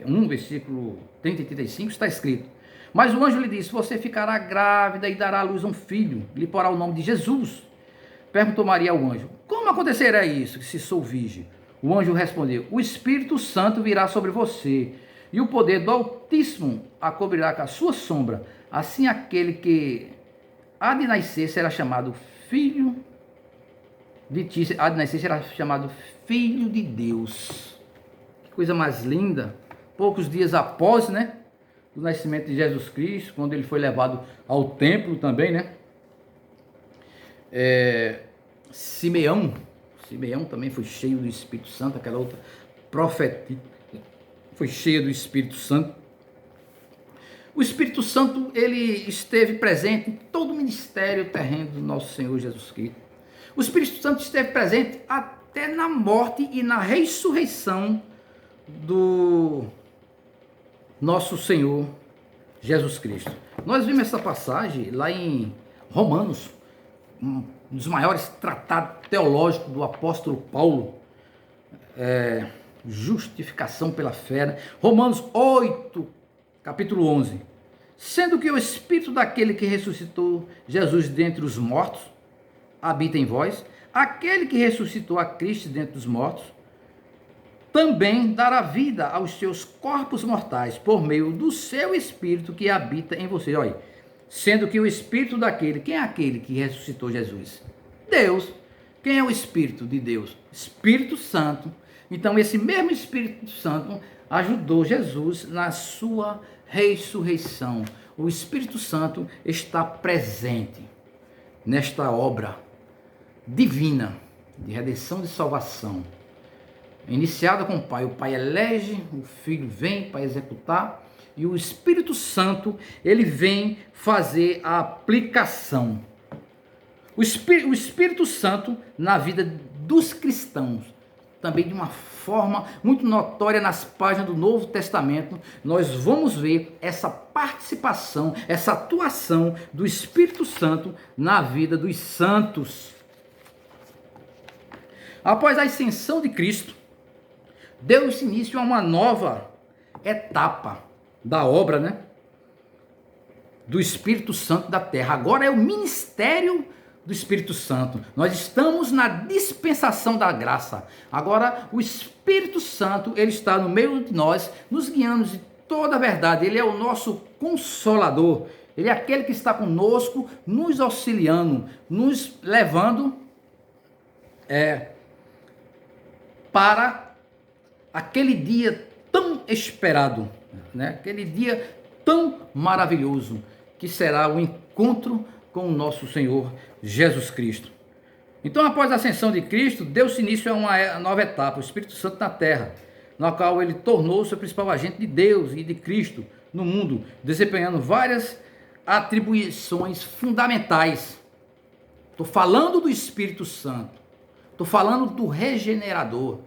1, versículo 30 e 35, está escrito: mas o anjo lhe disse, você ficará grávida e dará à luz a um filho, lhe porá o nome de Jesus. Perguntou Maria ao anjo, como acontecerá isso, se sou virgem? O anjo respondeu, o Espírito Santo virá sobre você, e o poder do Altíssimo a cobrirá com a sua sombra. Assim aquele que há de nascer será chamado filho de ti, há de nascer será chamado Filho de Deus. Que coisa mais linda. Poucos dias após, né, do nascimento de Jesus Cristo, quando ele foi levado ao templo também, né, Simeão também foi cheio do Espírito Santo, aquela outra profetia foi cheia do Espírito Santo. O Espírito Santo, ele esteve presente em todo o ministério terreno do nosso Senhor Jesus Cristo. O Espírito Santo esteve presente até na morte e na ressurreição do nosso Senhor Jesus Cristo. Nós vimos essa passagem lá em Romanos, um dos maiores tratados teológicos do apóstolo Paulo, justificação pela fé, né? Romanos 8, capítulo 11. Sendo que o Espírito daquele que ressuscitou Jesus dentre os mortos habita em vós, aquele que ressuscitou a Cristo dentre os mortos também dará vida aos seus corpos mortais por meio do seu Espírito que habita em vocês. Olha, sendo que o Espírito daquele, quem é aquele que ressuscitou Jesus? Deus. Quem é o Espírito de Deus? Espírito Santo. Então esse mesmo Espírito Santo ajudou Jesus na sua ressurreição. O Espírito Santo está presente nesta obra divina de redenção e salvação, iniciada com o Pai. O Pai elege, o Filho vem para executar e o Espírito Santo, ele vem fazer a aplicação. O Espírito Santo na vida dos cristãos, também de uma forma muito notória nas páginas do Novo Testamento, nós vamos ver essa participação, essa atuação do Espírito Santo na vida dos santos. Após a ascensão de Cristo, deu-se início a uma nova etapa da obra, né, do Espírito Santo da terra. Agora é o ministério do Espírito Santo. Nós estamos na dispensação da graça. Agora o Espírito Santo, ele está no meio de nós, nos guiando de toda a verdade. Ele é o nosso consolador. Ele é aquele que está conosco, nos auxiliando, nos levando para aquele dia tão esperado, né? Aquele dia tão maravilhoso que será o encontro com o nosso Senhor Jesus Cristo. Então, após a ascensão de Cristo, deu-se início a uma nova etapa, o Espírito Santo na terra, na qual ele tornou-se o principal agente de Deus e de Cristo no mundo, desempenhando várias atribuições fundamentais. Estou falando do Espírito Santo. Estou falando do regenerador.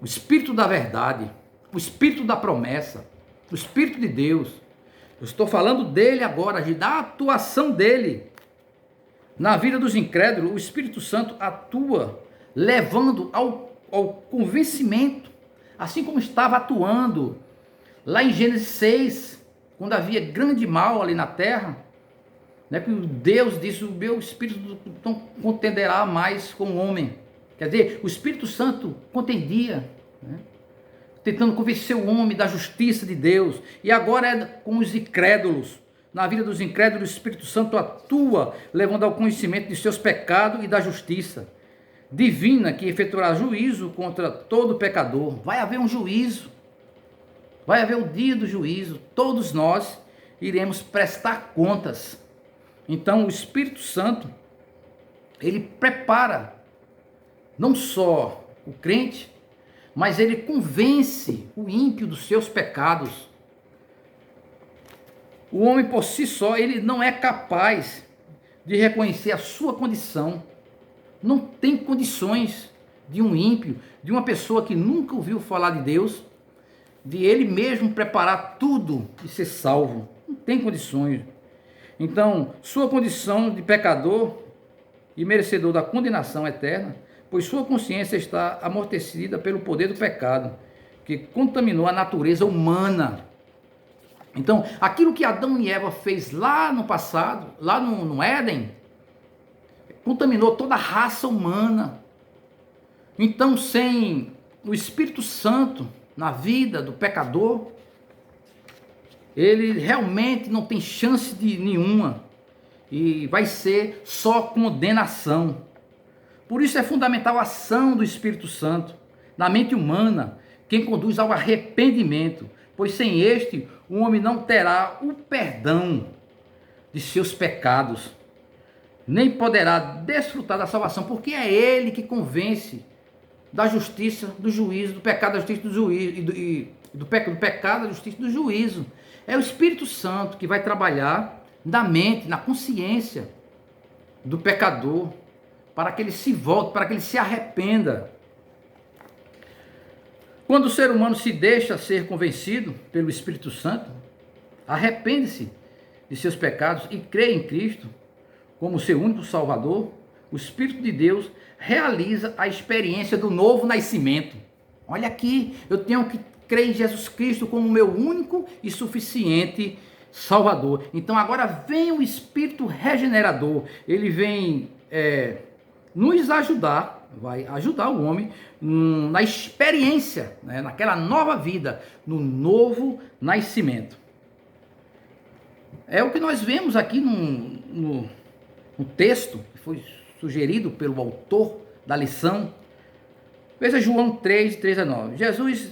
O Espírito da verdade. O Espírito da promessa. O Espírito de Deus. Eu estou falando dele agora, da atuação dele. Na vida dos incrédulos, o Espírito Santo atua levando ao convencimento. Assim como estava atuando lá em Gênesis 6, quando havia grande mal ali na terra, né, que Deus disse: o meu Espírito não contenderá mais com o homem. Quer dizer, o Espírito Santo contendia, né, tentando convencer o homem da justiça de Deus. E agora é com os incrédulos. Na vida dos incrédulos, o Espírito Santo atua, levando ao conhecimento de seus pecados e da justiça divina, que efetuará juízo contra todo pecador. Vai haver um juízo. Vai haver o dia do juízo. Todos nós iremos prestar contas. Então, o Espírito Santo, ele prepara não só o crente, mas ele convence o ímpio dos seus pecados. O homem por si só, ele não é capaz de reconhecer a sua condição. Não tem condições de um ímpio, de uma pessoa que nunca ouviu falar de Deus, de ele mesmo preparar tudo e ser salvo. Não tem condições. Então, sua condição de pecador e merecedor da condenação eterna, pois sua consciência está amortecida pelo poder do pecado, que contaminou a natureza humana. Então, aquilo que Adão e Eva fez lá no passado, lá no Éden, contaminou toda a raça humana. Então, sem o Espírito Santo na vida do pecador, ele realmente não tem chance de nenhuma e vai ser só condenação. Por isso é fundamental a ação do Espírito Santo na mente humana, quem conduz ao arrependimento, pois sem este o homem não terá o perdão de seus pecados, nem poderá desfrutar da salvação, porque é ele que convence da justiça, do juízo, do pecado, da justiça, do juízo, do pecado, da justiça, do juízo. É o Espírito Santo que vai trabalhar na mente, na consciência do pecador, para que ele se volte, para que ele se arrependa. Quando o ser humano se deixa ser convencido pelo Espírito Santo, arrepende-se de seus pecados e crê em Cristo como seu único Salvador, o Espírito de Deus realiza a experiência do novo nascimento. Olha aqui, eu tenho que crer em Jesus Cristo como meu único e suficiente Salvador. Então agora vem o Espírito regenerador, ele vem nos ajudar, vai ajudar o homem na experiência, né, naquela nova vida, no novo nascimento. É o que nós vemos aqui no texto que foi sugerido pelo autor da lição. Veja João 3:3-9. Jesus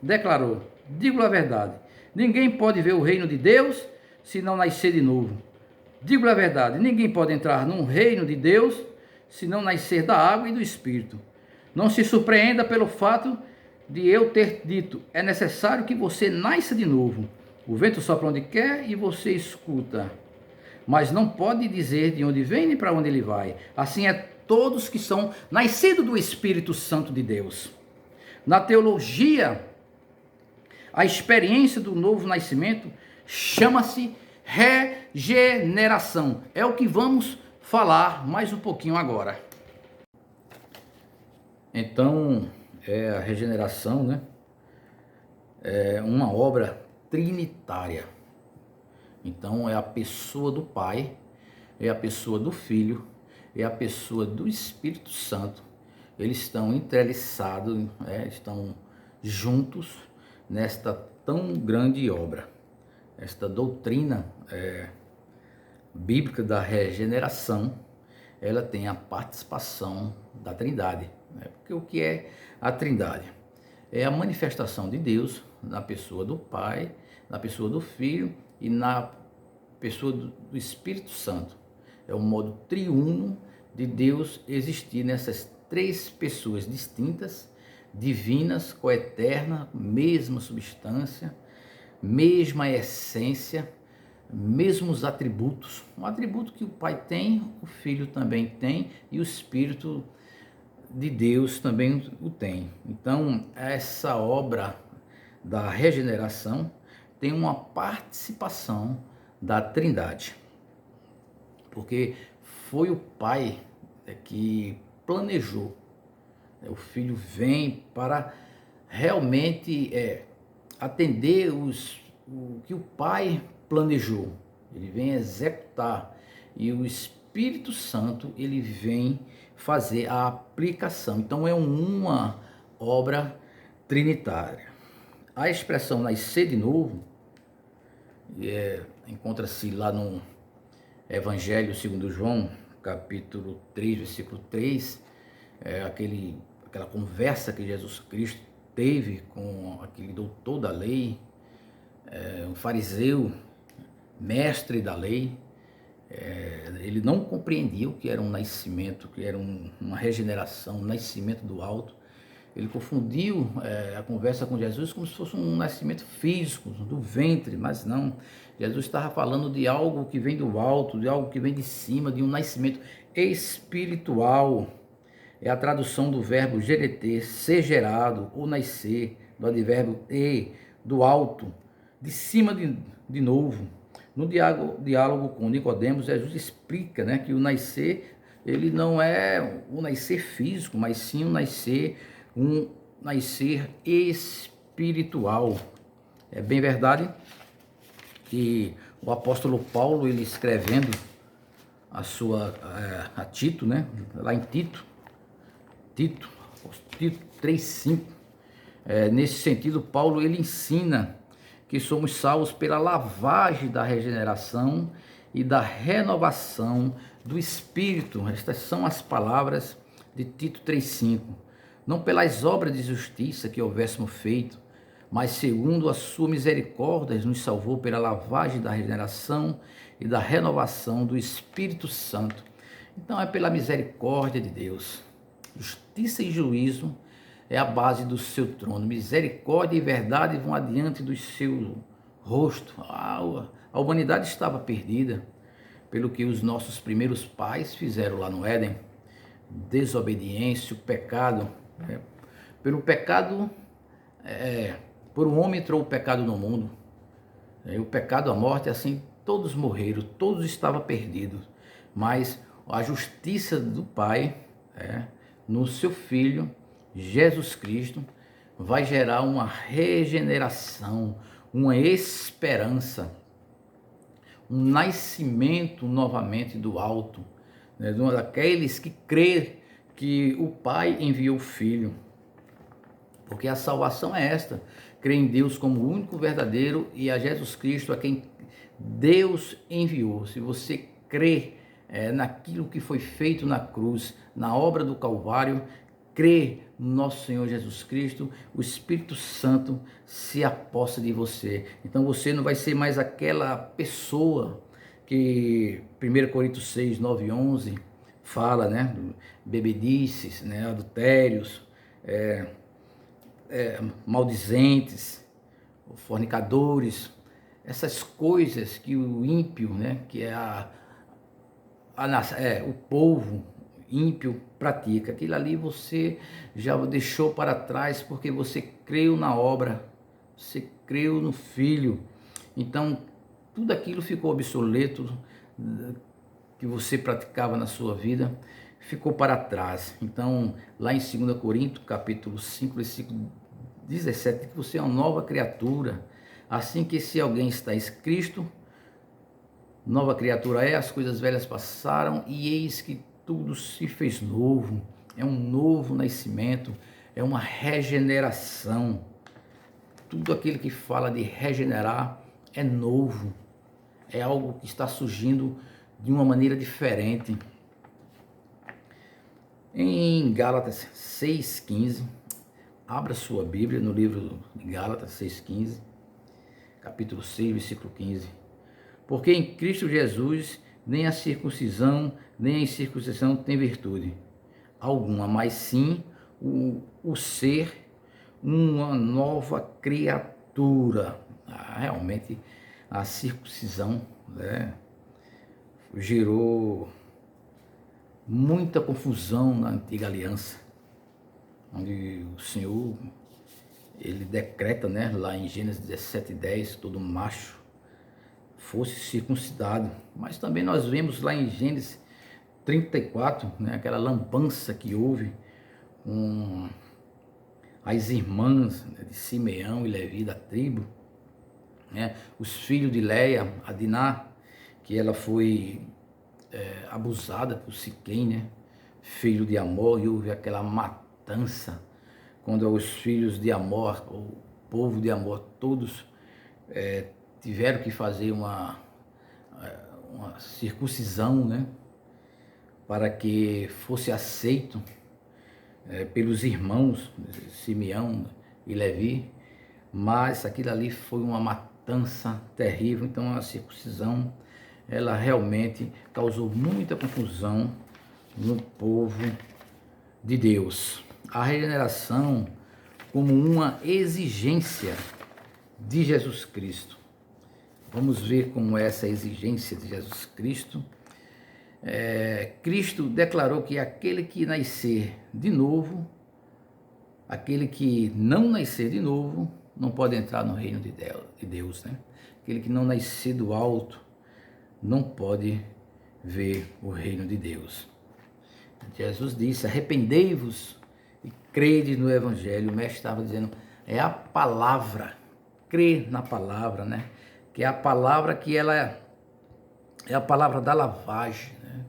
declarou: digo a verdade, ninguém pode ver o reino de Deus se não nascer de novo. Digo a verdade, ninguém pode entrar no reino de Deus se não nascer da água e do Espírito. Não se surpreenda pelo fato de eu ter dito: é necessário que você nasça de novo. O vento sopra onde quer e você escuta, mas não pode dizer de onde vem nem para onde ele vai. Assim é todos que são nascidos do Espírito Santo de Deus. Na teologia, a experiência do novo nascimento chama-se regeneração. É o que vamos falar mais um pouquinho agora. Então, a regeneração, né, é uma obra trinitária. Então é a pessoa do Pai, é a pessoa do Filho, é a pessoa do Espírito Santo. Eles estão entrelaçados, estão juntos nesta tão grande obra. Esta doutrina bíblica da regeneração, ela tem a participação da Trindade. Porque o que é a Trindade? É a manifestação de Deus na pessoa do Pai, na pessoa do Filho e na pessoa do Espírito Santo. É o modo triuno de Deus existir nessas três pessoas distintas, divinas, coeterna, mesma substância, mesma essência, mesmos atributos. Um atributo que o Pai tem, o Filho também tem e o Espírito de Deus também o tem. Então, essa obra da regeneração tem uma participação da Trindade, porque foi o Pai que planejou. O Filho vem para realmente atender o que o Pai planejou. Ele vem executar, e o Espírito Santo ele vem fazer a aplicação. Então é uma obra trinitária. A expressão nascer de novo encontra-se lá no Evangelho segundo João, capítulo 3, versículo 3, aquela conversa que Jesus Cristo teve com aquele doutor da lei, um fariseu, mestre da lei. Ele não compreendia o que era um nascimento, que era uma regeneração, um nascimento do alto. Ele confundiu a conversa com Jesus como se fosse um nascimento físico, do ventre, mas não. Jesus estava falando de algo que vem do alto, de algo que vem de cima, de um nascimento espiritual. É a tradução do verbo gereter, ser gerado ou nascer, do advérbio do alto, de cima de novo. No diálogo com Nicodemos, Jesus explica, né, que o nascer, ele não é um nascer físico, mas sim um nascer espiritual. É bem verdade que o apóstolo Paulo, ele escrevendo a Tito, né, lá em Tito 3,5, nesse sentido, Paulo ele ensina que somos salvos pela lavagem da regeneração e da renovação do Espírito. Estas são as palavras de Tito 3,5. Não pelas obras de justiça que houvéssemos feito, mas segundo a sua misericórdia nos salvou pela lavagem da regeneração e da renovação do Espírito Santo. Então é pela misericórdia de Deus. Justiça e juízo é a base do seu trono. Misericórdia e verdade vão adiante do seu rosto. A humanidade estava perdida pelo que os nossos primeiros pais fizeram lá no Éden. Desobediência, o pecado. Pelo pecado, por um homem entrou o pecado no mundo. O pecado, a morte, assim, todos morreram, todos estavam perdidos. Mas a justiça do Pai, no seu Filho, Jesus Cristo, vai gerar uma regeneração, uma esperança, um nascimento novamente do alto, né, daqueles que crê que o Pai enviou o Filho. Porque a salvação é esta, crer em Deus como o único verdadeiro e a Jesus Cristo a quem Deus enviou. Se você crê naquilo que foi feito na cruz, na obra do Calvário, crê no nosso Senhor Jesus Cristo, o Espírito Santo se apossa de você. Então você não vai ser mais aquela pessoa que 1 Coríntios 6, 9 e 11 fala, né? Bebedices, né? Adultérios, maldizentes, fornicadores, essas coisas que o ímpio, né? Que é o povo ímpio pratica. Aquilo ali você já deixou para trás porque você creu na obra, você creu no Filho. Então tudo aquilo ficou obsoleto que você praticava na sua vida, ficou para trás. Então lá em 2 Coríntios capítulo 5 versículo 17, que você é uma nova criatura, assim que se alguém está em Cristo, nova criatura é, as coisas velhas passaram e eis que tudo se fez novo. É um novo nascimento, é uma regeneração. Tudo aquilo que fala de regenerar é novo, é algo que está surgindo de uma maneira diferente. Em Gálatas 6,15, abra sua Bíblia no livro de Gálatas 6,15, capítulo 6, versículo 15. Porque em Cristo Jesus nem a circuncisão, nem a incircuncisão tem virtude alguma, mas sim o ser uma nova criatura. Realmente A circuncisão, né, gerou muita confusão na antiga aliança, onde o Senhor, ele decreta, né, lá em Gênesis 17:10, todo macho fosse circuncidado. Mas também nós vemos lá em Gênesis 34, né, aquela lambança que houve com as irmãs, né, de Simeão e Levi da tribo, né, os filhos de Leia, a Diná, que ela foi abusada por Siquém, né, filho de Amor, e houve aquela matança, quando os filhos de Amor, o povo de Amor, todos tiveram que fazer uma circuncisão, né, para que fosse aceito pelos irmãos Simeão e Levi, mas aquilo ali foi uma matança terrível. Então a circuncisão, ela realmente causou muita confusão no povo de Deus. A regeneração como uma exigência de Jesus Cristo. Vamos ver como é essa exigência de Jesus Cristo. Cristo declarou que aquele que nascer de novo, aquele que não nascer de novo, não pode entrar no reino de Deus, né? Aquele que não nascer do alto, não pode ver o reino de Deus. Jesus disse: arrependei-vos e crede no Evangelho. O mestre estava dizendo, é a palavra, crer na palavra, né? Que é a palavra que ela é a palavra da lavagem, né?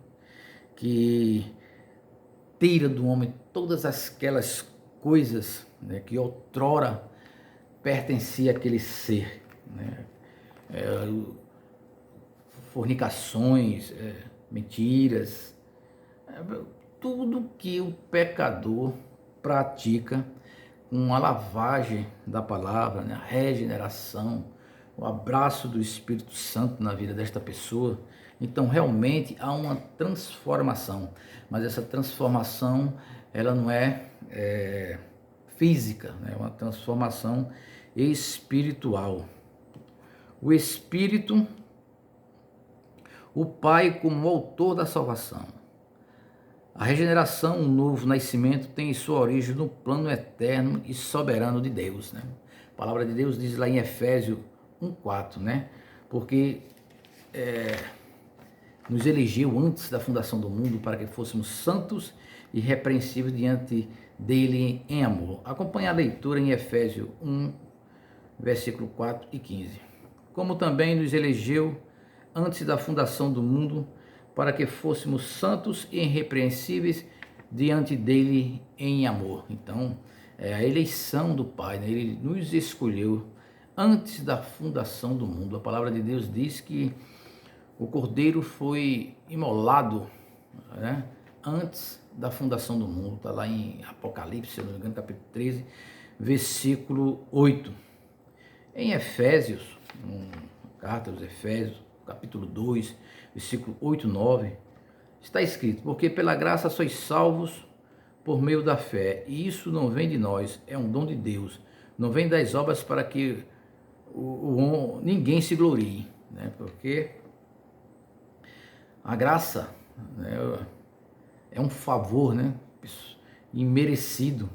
Que tira do homem todas aquelas coisas, né, que outrora pertencia àquele ser, né? Fornicações, mentiras, tudo que o pecador pratica com a lavagem da palavra, né, a regeneração, o abraço do Espírito Santo na vida desta pessoa. Então realmente há uma transformação, mas essa transformação ela não é física, né? É uma transformação espiritual. O Espírito, o Pai como autor da salvação. A regeneração, um novo nascimento, tem sua origem no plano eterno e soberano de Deus, né? A palavra de Deus diz lá em Efésios 1:4, né? Porque nos elegeu antes da fundação do mundo para que fôssemos santos e irrepreensíveis diante dele em amor. Acompanhe a leitura em Efésios 1, versículo 4 e 15. Como também nos elegeu antes da fundação do mundo para que fôssemos santos e irrepreensíveis diante dele em amor. Então, é a eleição do Pai, né? Ele nos escolheu antes da fundação do mundo. A palavra de Deus diz que o Cordeiro foi imolado, né, antes da fundação do mundo. Está lá em Apocalipse, se eu não me engano, capítulo 13, versículo 8. Em Efésios, carta aos Efésios, capítulo 2, versículo 8 e 9, está escrito: porque pela graça sois salvos por meio da fé, e isso não vem de nós, é um dom de Deus, não vem das obras para que ninguém se glorie, né? Porque a graça, né, é um favor, né, imerecido.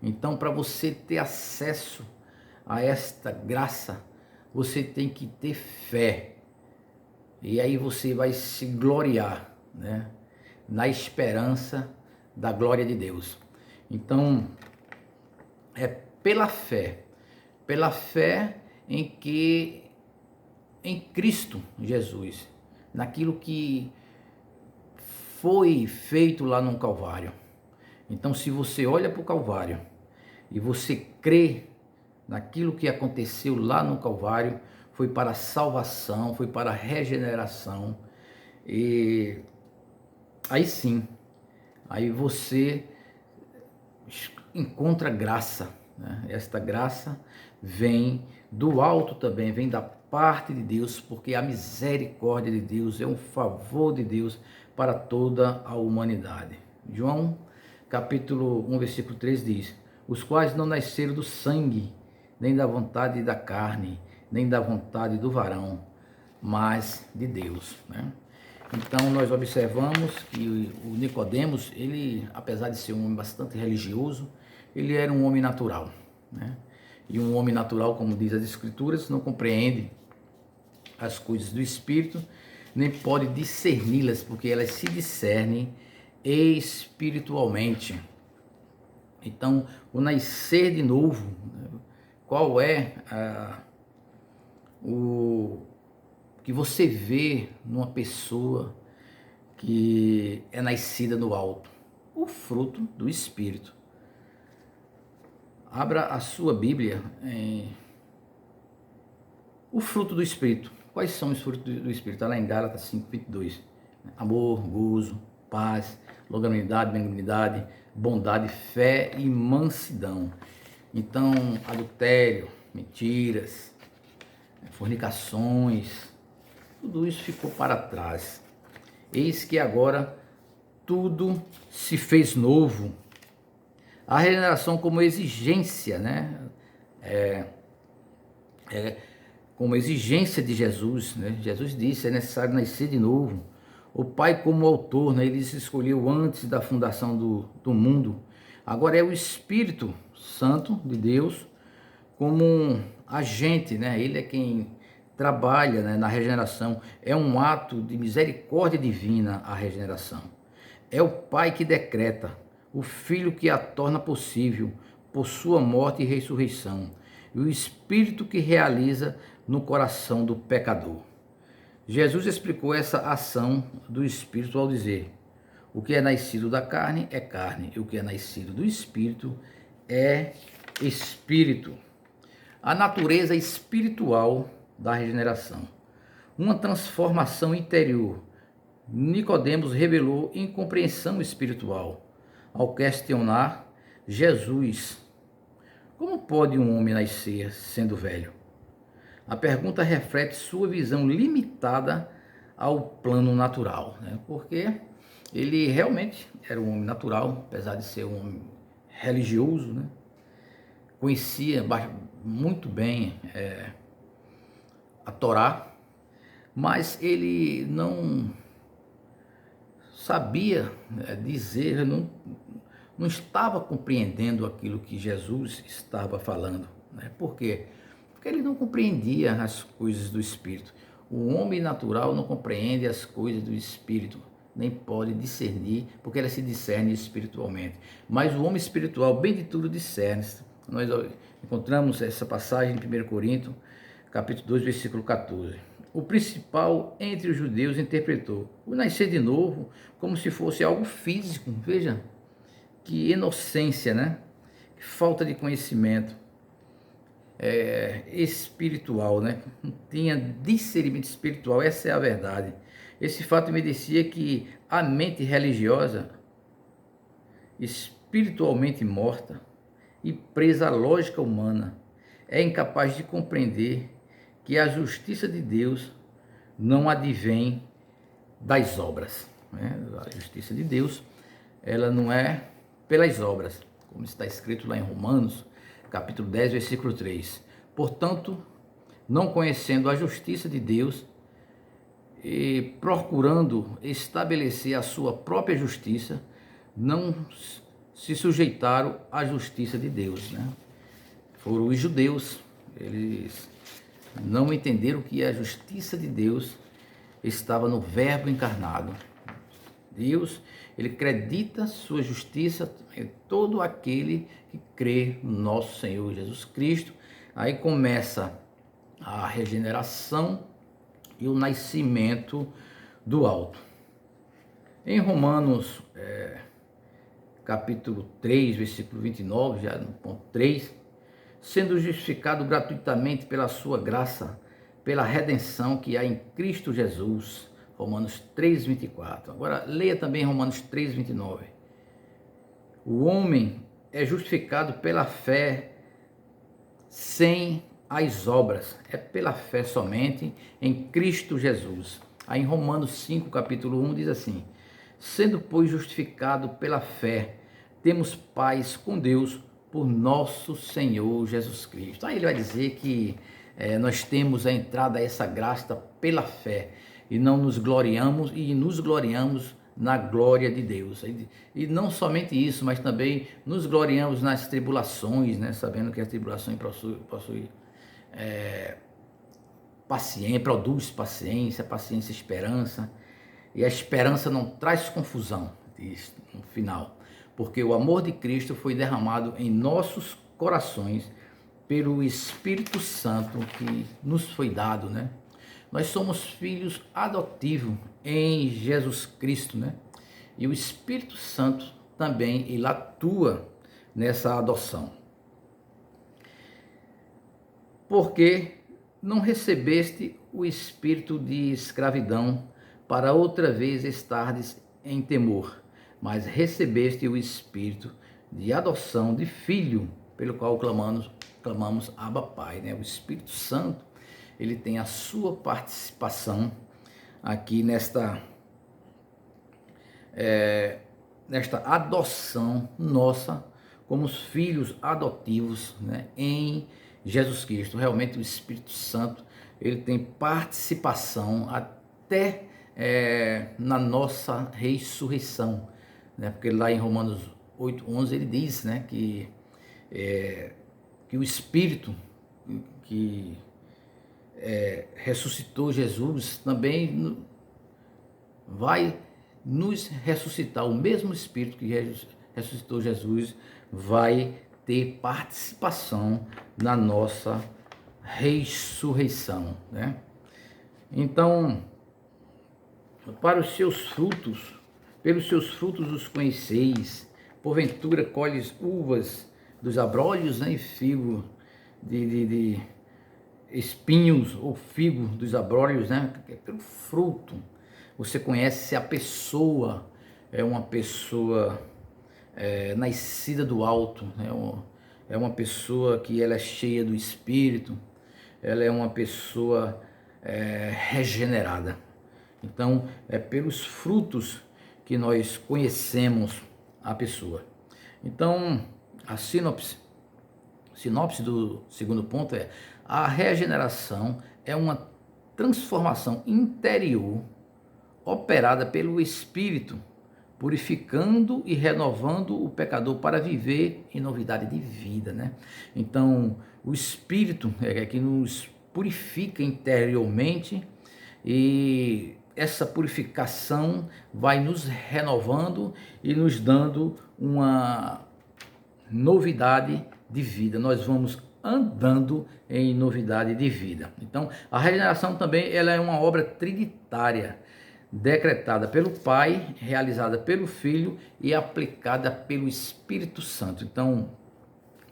Então, para você ter acesso a esta graça, você tem que ter fé. E aí você vai se gloriar, né, na esperança da glória de Deus. Então, é pela fé em Cristo Jesus, naquilo que foi feito lá no Calvário. Então, se você olha para o Calvário e você crê naquilo que aconteceu lá no Calvário, foi para a salvação, foi para a regeneração, e aí sim, aí você encontra graça, né? Esta graça vem do alto também, vem da parte de Deus, porque a misericórdia de Deus é um favor de Deus para toda a humanidade. João capítulo 1, versículo 3 diz: os quais não nasceram do sangue, nem da vontade da carne, nem da vontade do varão, mas de Deus, né? Então nós observamos que o Nicodemos, ele, apesar de ser um homem bastante religioso, ele era um homem natural, né? E um homem natural, como diz as Escrituras, não compreende as coisas do Espírito, nem pode discerni-las, porque elas se discernem espiritualmente. Então, o nascer de novo, qual é o que você vê numa pessoa que é nascida no alto? O fruto do Espírito. Abra a sua Bíblia em o fruto do Espírito. Quais são os frutos do Espírito? Está lá em Gálatas 5:22. Amor, gozo, paz, longanimidade, benignidade, bondade, fé e mansidão. Então, adultério, mentiras, fornicações, tudo isso ficou para trás. Eis que agora tudo se fez novo. A regeneração como exigência, né? Como exigência de Jesus, né? Jesus disse, é necessário nascer de novo. O Pai como autor, né? Ele se escolheu antes da fundação do mundo. Agora é o Espírito Santo de Deus como um agente, né? Ele é quem trabalha, né, na regeneração. É um ato de misericórdia divina a regeneração. É o Pai que decreta, o Filho que a torna possível por sua morte e ressurreição, e o Espírito que realiza no coração do pecador. Jesus explicou essa ação do Espírito ao dizer: o que é nascido da carne é carne, e o que é nascido do Espírito é Espírito. A natureza espiritual da regeneração. Uma transformação interior. Nicodemos revelou incompreensão espiritual ao questionar Jesus: como pode um homem nascer sendo velho? A pergunta reflete sua visão limitada ao plano natural, né? Porque ele realmente era um homem natural, apesar de ser um homem religioso, né? Conhecia muito bem a Torá, mas ele não sabia dizer, não estava compreendendo aquilo que Jesus estava falando, né? Por quê? Porque ele não compreendia as coisas do Espírito. O homem natural não compreende as coisas do Espírito, nem pode discernir, porque ela se discerne espiritualmente. Mas o homem espiritual, bem de tudo, discerne. Nós encontramos essa passagem em 1 Coríntios, capítulo 2, versículo 14. O principal entre os judeus interpretou o nascer de novo como se fosse algo físico. Veja, que inocência, né? Que falta de conhecimento espiritual, né? Não tinha discernimento espiritual, essa é a verdade. Esse fato me dizia que a mente religiosa, espiritualmente morta e presa à lógica humana, é incapaz de compreender que a justiça de Deus não advém das obras, né? A justiça de Deus, ela não é pelas obras, como está escrito lá em Romanos, capítulo 10, versículo 3. Portanto, não conhecendo a justiça de Deus e procurando estabelecer a sua própria justiça, não se sujeitaram à justiça de Deus, né? Foram os judeus, eles não entenderam que a justiça de Deus estava no Verbo encarnado. Deus, ele acredita sua justiça em todo aquele que crê no nosso Senhor Jesus Cristo. Aí começa a regeneração e o nascimento do alto. Em Romanos, capítulo 3, versículo 29, já no ponto 3, sendo justificado gratuitamente pela sua graça, pela redenção que há em Cristo Jesus. Romanos 3, 24. Agora, leia também Romanos 3, 29. O homem é justificado pela fé sem as obras. É pela fé somente em Cristo Jesus. Aí em Romanos 5, capítulo 1, diz assim: sendo, pois, justificado pela fé, temos paz com Deus por nosso Senhor Jesus Cristo. Aí ele vai dizer que nós temos a entrada a essa graça pela fé e não nos gloriamos na glória de Deus. E não somente isso, mas também nos gloriamos nas tribulações, né? Sabendo que a tribulação possui paciência, produz paciência, esperança. E a esperança não traz confusão, diz no final, porque o amor de Cristo foi derramado em nossos corações pelo Espírito Santo que nos foi dado, né? Nós somos filhos adotivos em Jesus Cristo, né? E o Espírito Santo também, ele atua nessa adoção. Porque não recebeste o espírito de escravidão para outra vez estardes em temor, mas recebeste o espírito de adoção de filho, pelo qual clamamos Abba Pai, né? O Espírito Santo, ele tem a sua participação aqui nesta adoção nossa como os filhos adotivos, né, em Jesus Cristo. Realmente o Espírito Santo, ele tem participação até na nossa ressurreição, né? Porque lá em Romanos 8:11 ele diz, né, que o Espírito que ressuscitou Jesus também vai nos ressuscitar. O mesmo Espírito que ressuscitou Jesus vai ter participação na nossa ressurreição, né? Então, pelos seus frutos os conheceis. Porventura colhes uvas dos abrolhos, né, e figo de espinhos, ou figo dos abrolhos, né? Pelo fruto você conhece se a pessoa é uma pessoa nascida do alto, né? É uma pessoa que ela é cheia do Espírito, ela é uma pessoa regenerada. Então, é pelos frutos que nós conhecemos a pessoa. Então, a sinopse do segundo ponto é: a regeneração é uma transformação interior operada pelo Espírito, purificando e renovando o pecador para viver em novidade de vida, né? Então, o Espírito é que nos purifica interiormente, e essa purificação vai nos renovando e nos dando uma novidade de vida. Nós vamos andando em novidade de vida. Então, a regeneração também ela é uma obra trinitária, decretada pelo Pai, realizada pelo Filho e aplicada pelo Espírito Santo. Então,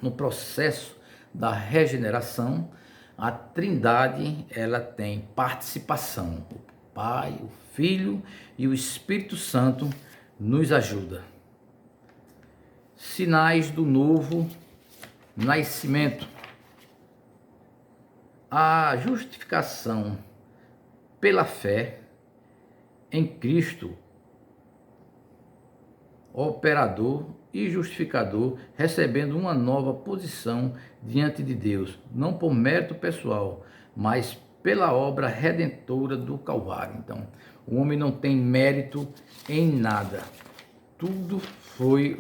no processo da regeneração, a Trindade ela tem participação. O Pai, o Filho e o Espírito Santo nos ajuda. Sinais do novo nascimento. A justificação pela fé em Cristo, operador e justificador, recebendo uma nova posição diante de Deus, não por mérito pessoal, mas pela obra redentora do Calvário. Então, o homem não tem mérito em nada. Tudo foi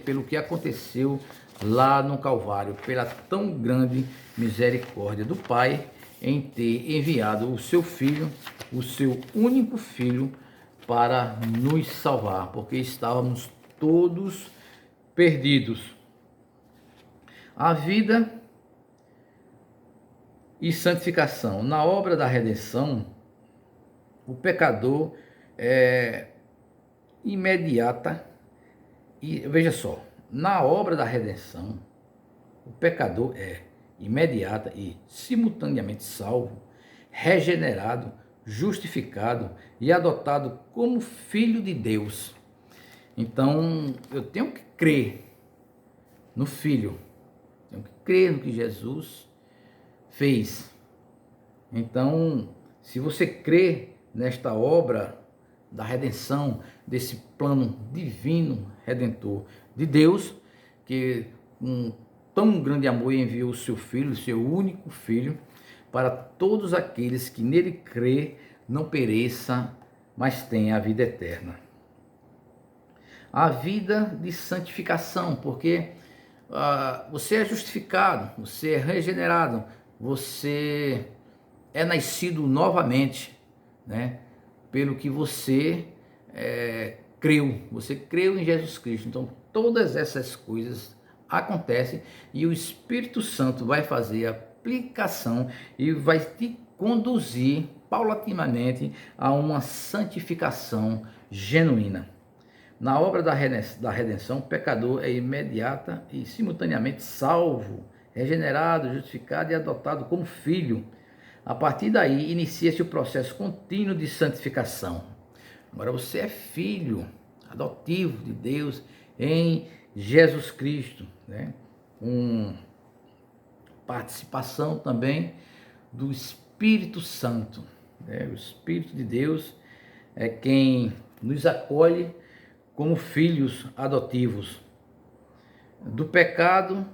pelo que aconteceu lá no Calvário, pela tão grande misericórdia do Pai em ter enviado o seu Filho, o seu único Filho, para nos salvar, porque estávamos todos perdidos. A vida e santificação. Na obra da redenção, o pecador é imediata. E veja só, na obra da redenção, o pecador é imediata e simultaneamente salvo, regenerado, justificado e adotado como filho de Deus. Então, eu tenho que crer no Filho, tenho que crer no que Jesus fez. Então, se você crê nesta obra da redenção, desse plano divino redentor de Deus, que com tão grande amor enviou o seu Filho, o seu único Filho, para todos aqueles que nele crê, não pereça, mas tenha a vida eterna. A vida de santificação, porque você é justificado, você é regenerado, você é nascido novamente, né? Pelo que você creu, você creu em Jesus Cristo. Então todas essas coisas acontecem e o Espírito Santo vai fazer a aplicação e vai te conduzir paulatinamente a uma santificação genuína. Na obra da redenção, o pecador é imediata e simultaneamente salvo, regenerado, justificado e adotado como filho. A partir daí, inicia-se o processo contínuo de santificação. Agora você é filho adotivo de Deus em Jesus Cristo, né? Com participação também do Espírito Santo, né? O Espírito de Deus é quem nos acolhe como filhos adotivos do pecado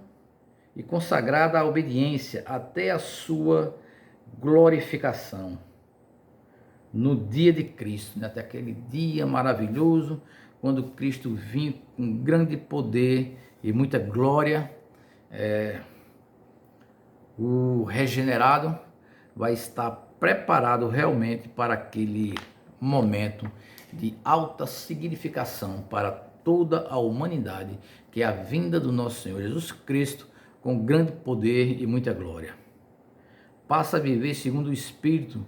e consagrada à obediência até a sua glorificação no dia de Cristo, né? Até aquele dia maravilhoso, quando Cristo vinha com grande poder e muita glória. O regenerado vai estar preparado realmente para aquele momento de alta significação para toda a humanidade, que é a vinda do nosso Senhor Jesus Cristo com grande poder e muita glória. Passa a viver segundo o Espírito,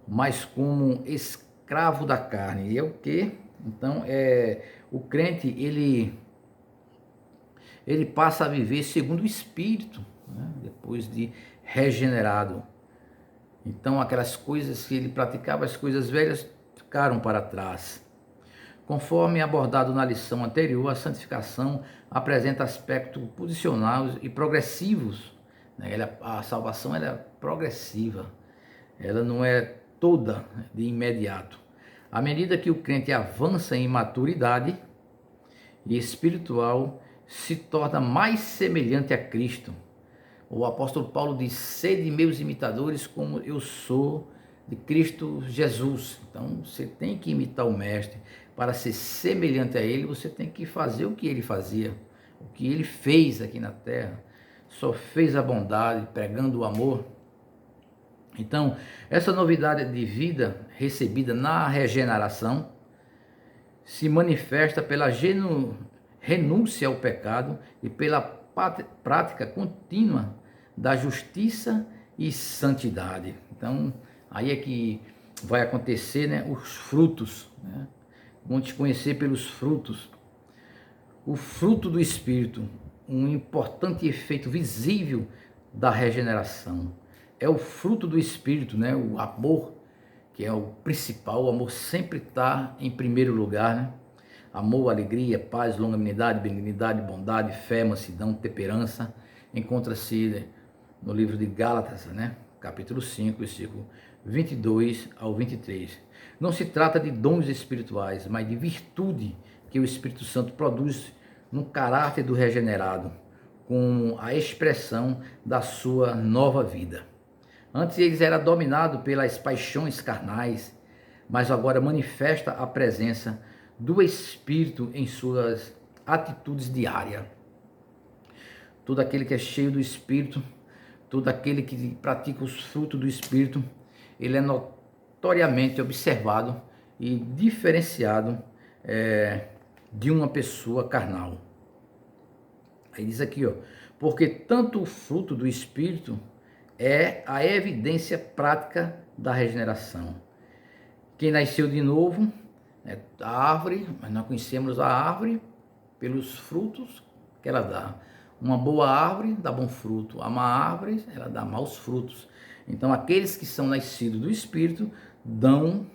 mas como escravo da carne. E é o quê? Então, o crente, ele passa a viver segundo o Espírito, né? Depois de regenerado. Então, aquelas coisas que ele praticava, as coisas velhas, ficaram para trás. Conforme abordado na lição anterior, a santificação apresenta aspectos posicionais e progressivos, né? A salvação ela é progressiva, ela não é toda de imediato. À medida que o crente avança em maturidade e espiritual, se torna mais semelhante a Cristo. O apóstolo Paulo diz: sede meus imitadores como eu sou de Cristo Jesus. Então você tem que imitar o mestre. Para ser semelhante a ele, você tem que fazer o que ele fazia, o que ele fez aqui na terra. Só fez a bondade, pregando o amor. Então, essa novidade de vida recebida na regeneração se manifesta pela renúncia ao pecado e pela prática contínua da justiça e santidade. Então, aí é que vai acontecer, né, os frutos, né? Vão te conhecer pelos frutos. O fruto do Espírito, um importante efeito visível da regeneração. É o fruto do Espírito, né? O amor, que é o principal. O amor sempre está em primeiro lugar, né? Amor, alegria, paz, longanimidade, benignidade, bondade, fé, mansidão, temperança. Encontra-se no livro de Gálatas, né? Capítulo 5, versículo 22 ao 23. Não se trata de dons espirituais, mas de virtude que o Espírito Santo produz no caráter do regenerado, com a expressão da sua nova vida. Antes eles eram dominados pelas paixões carnais, mas agora manifesta a presença do Espírito em suas atitudes diárias. Todo aquele que é cheio do Espírito, todo aquele que pratica os frutos do Espírito, ele é notoriamente observado e diferenciado de uma pessoa carnal. Aí diz aqui, ó, porque tanto o fruto do Espírito é a evidência prática da regeneração. Quem nasceu de novo é a árvore, mas nós conhecemos a árvore pelos frutos que ela dá. Uma boa árvore dá bom fruto, a má árvore ela dá maus frutos. Então aqueles que são nascidos do Espírito dão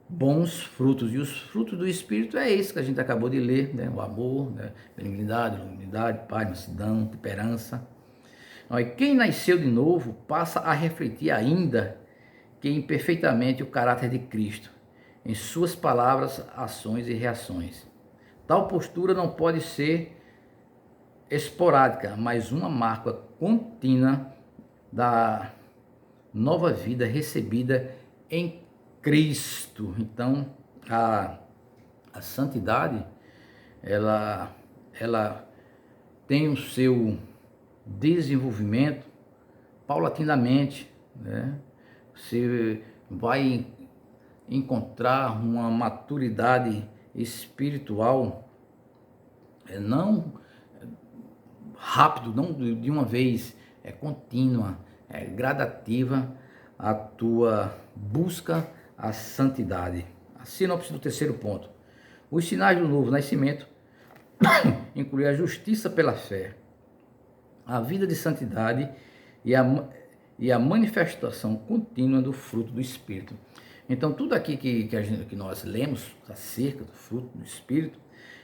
bons frutos, e os frutos do Espírito é esse que a gente acabou de ler, né? O amor, né? Benignidade, longanimidade, paz, mansidão, temperança. E quem nasceu de novo passa a refletir ainda que imperfeitamente o caráter de Cristo, em suas palavras, ações e reações. Tal postura não pode ser esporádica, mas uma marca contínua da nova vida recebida em Cristo. Então, a santidade, ela tem o seu desenvolvimento paulatinamente, né? Você vai encontrar uma maturidade espiritual, não rápido, não de uma vez, é contínua, é gradativa a tua busca à santidade. A sinopse do terceiro ponto. Os sinais do novo nascimento incluem a justiça pela fé, a vida de santidade e a manifestação contínua do fruto do Espírito. Então, tudo aqui que nós lemos acerca do fruto do Espírito,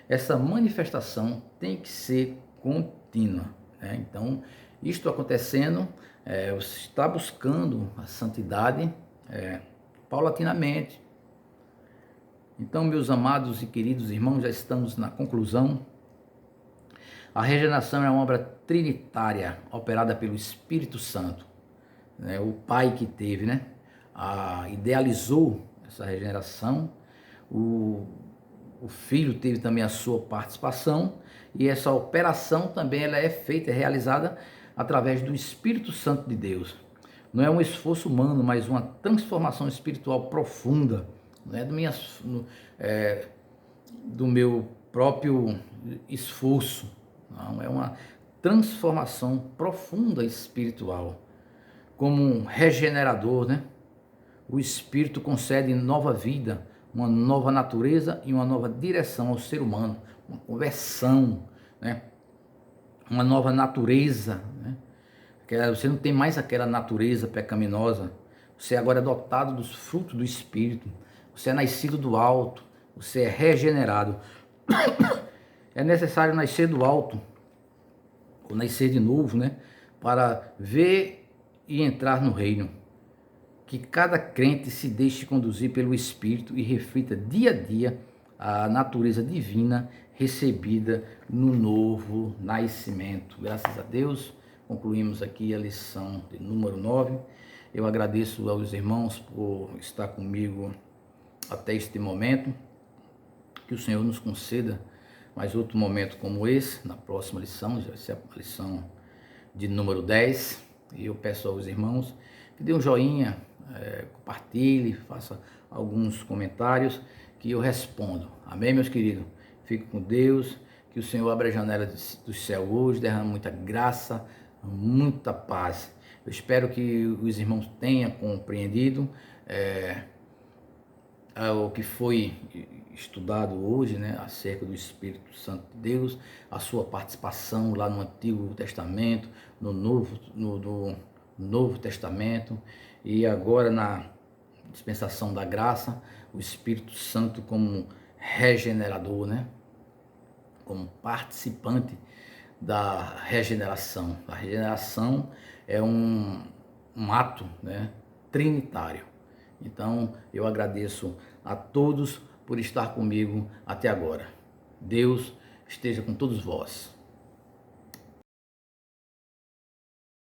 essa manifestação tem que ser contínua, né? Então, isto acontecendo, você está buscando a santidade paulatinamente. Então, meus amados e queridos irmãos, já estamos na conclusão. A regeneração é uma obra trinitária, operada pelo Espírito Santo, né? O Pai que teve, né? Idealizou essa regeneração, o Filho teve também a sua participação, e essa operação também ela é feita, é realizada através do Espírito Santo de Deus. Não é um esforço humano, mas uma transformação espiritual profunda, não é do meu próprio esforço, não, é uma transformação profunda espiritual, como um regenerador, né? O Espírito concede nova vida, uma nova natureza e uma nova direção ao ser humano, uma conversão, né? Uma nova natureza, né? Você não tem mais aquela natureza pecaminosa, você agora é dotado dos frutos do Espírito, você é nascido do alto, você é regenerado. É necessário nascer do alto, ou nascer de novo, né? Para ver e entrar no reino. Que cada crente se deixe conduzir pelo Espírito e reflita dia a dia a natureza divina recebida no novo nascimento. Graças a Deus, concluímos aqui a lição de número 9. Eu agradeço aos irmãos por estar comigo até este momento. Que o Senhor nos conceda mais outro momento como esse, na próxima lição, já vai ser a lição de número 10. E eu peço aos irmãos que dê um joinha, compartilhe, faça alguns comentários que eu respondo. Amém, meus queridos? Fique com Deus, que o Senhor abra a janela do céu hoje, derrame muita graça, muita paz. Eu espero que os irmãos tenham compreendido o que foi estudado hoje, né, acerca do Espírito Santo de Deus, a sua participação lá no Antigo Testamento, no Novo Testamento, e agora na dispensação da graça, o Espírito Santo como regenerador, né, como participante da regeneração. A regeneração é um ato, né, trinitário. Então, eu agradeço a todos por estar comigo até agora. Deus esteja com todos vós.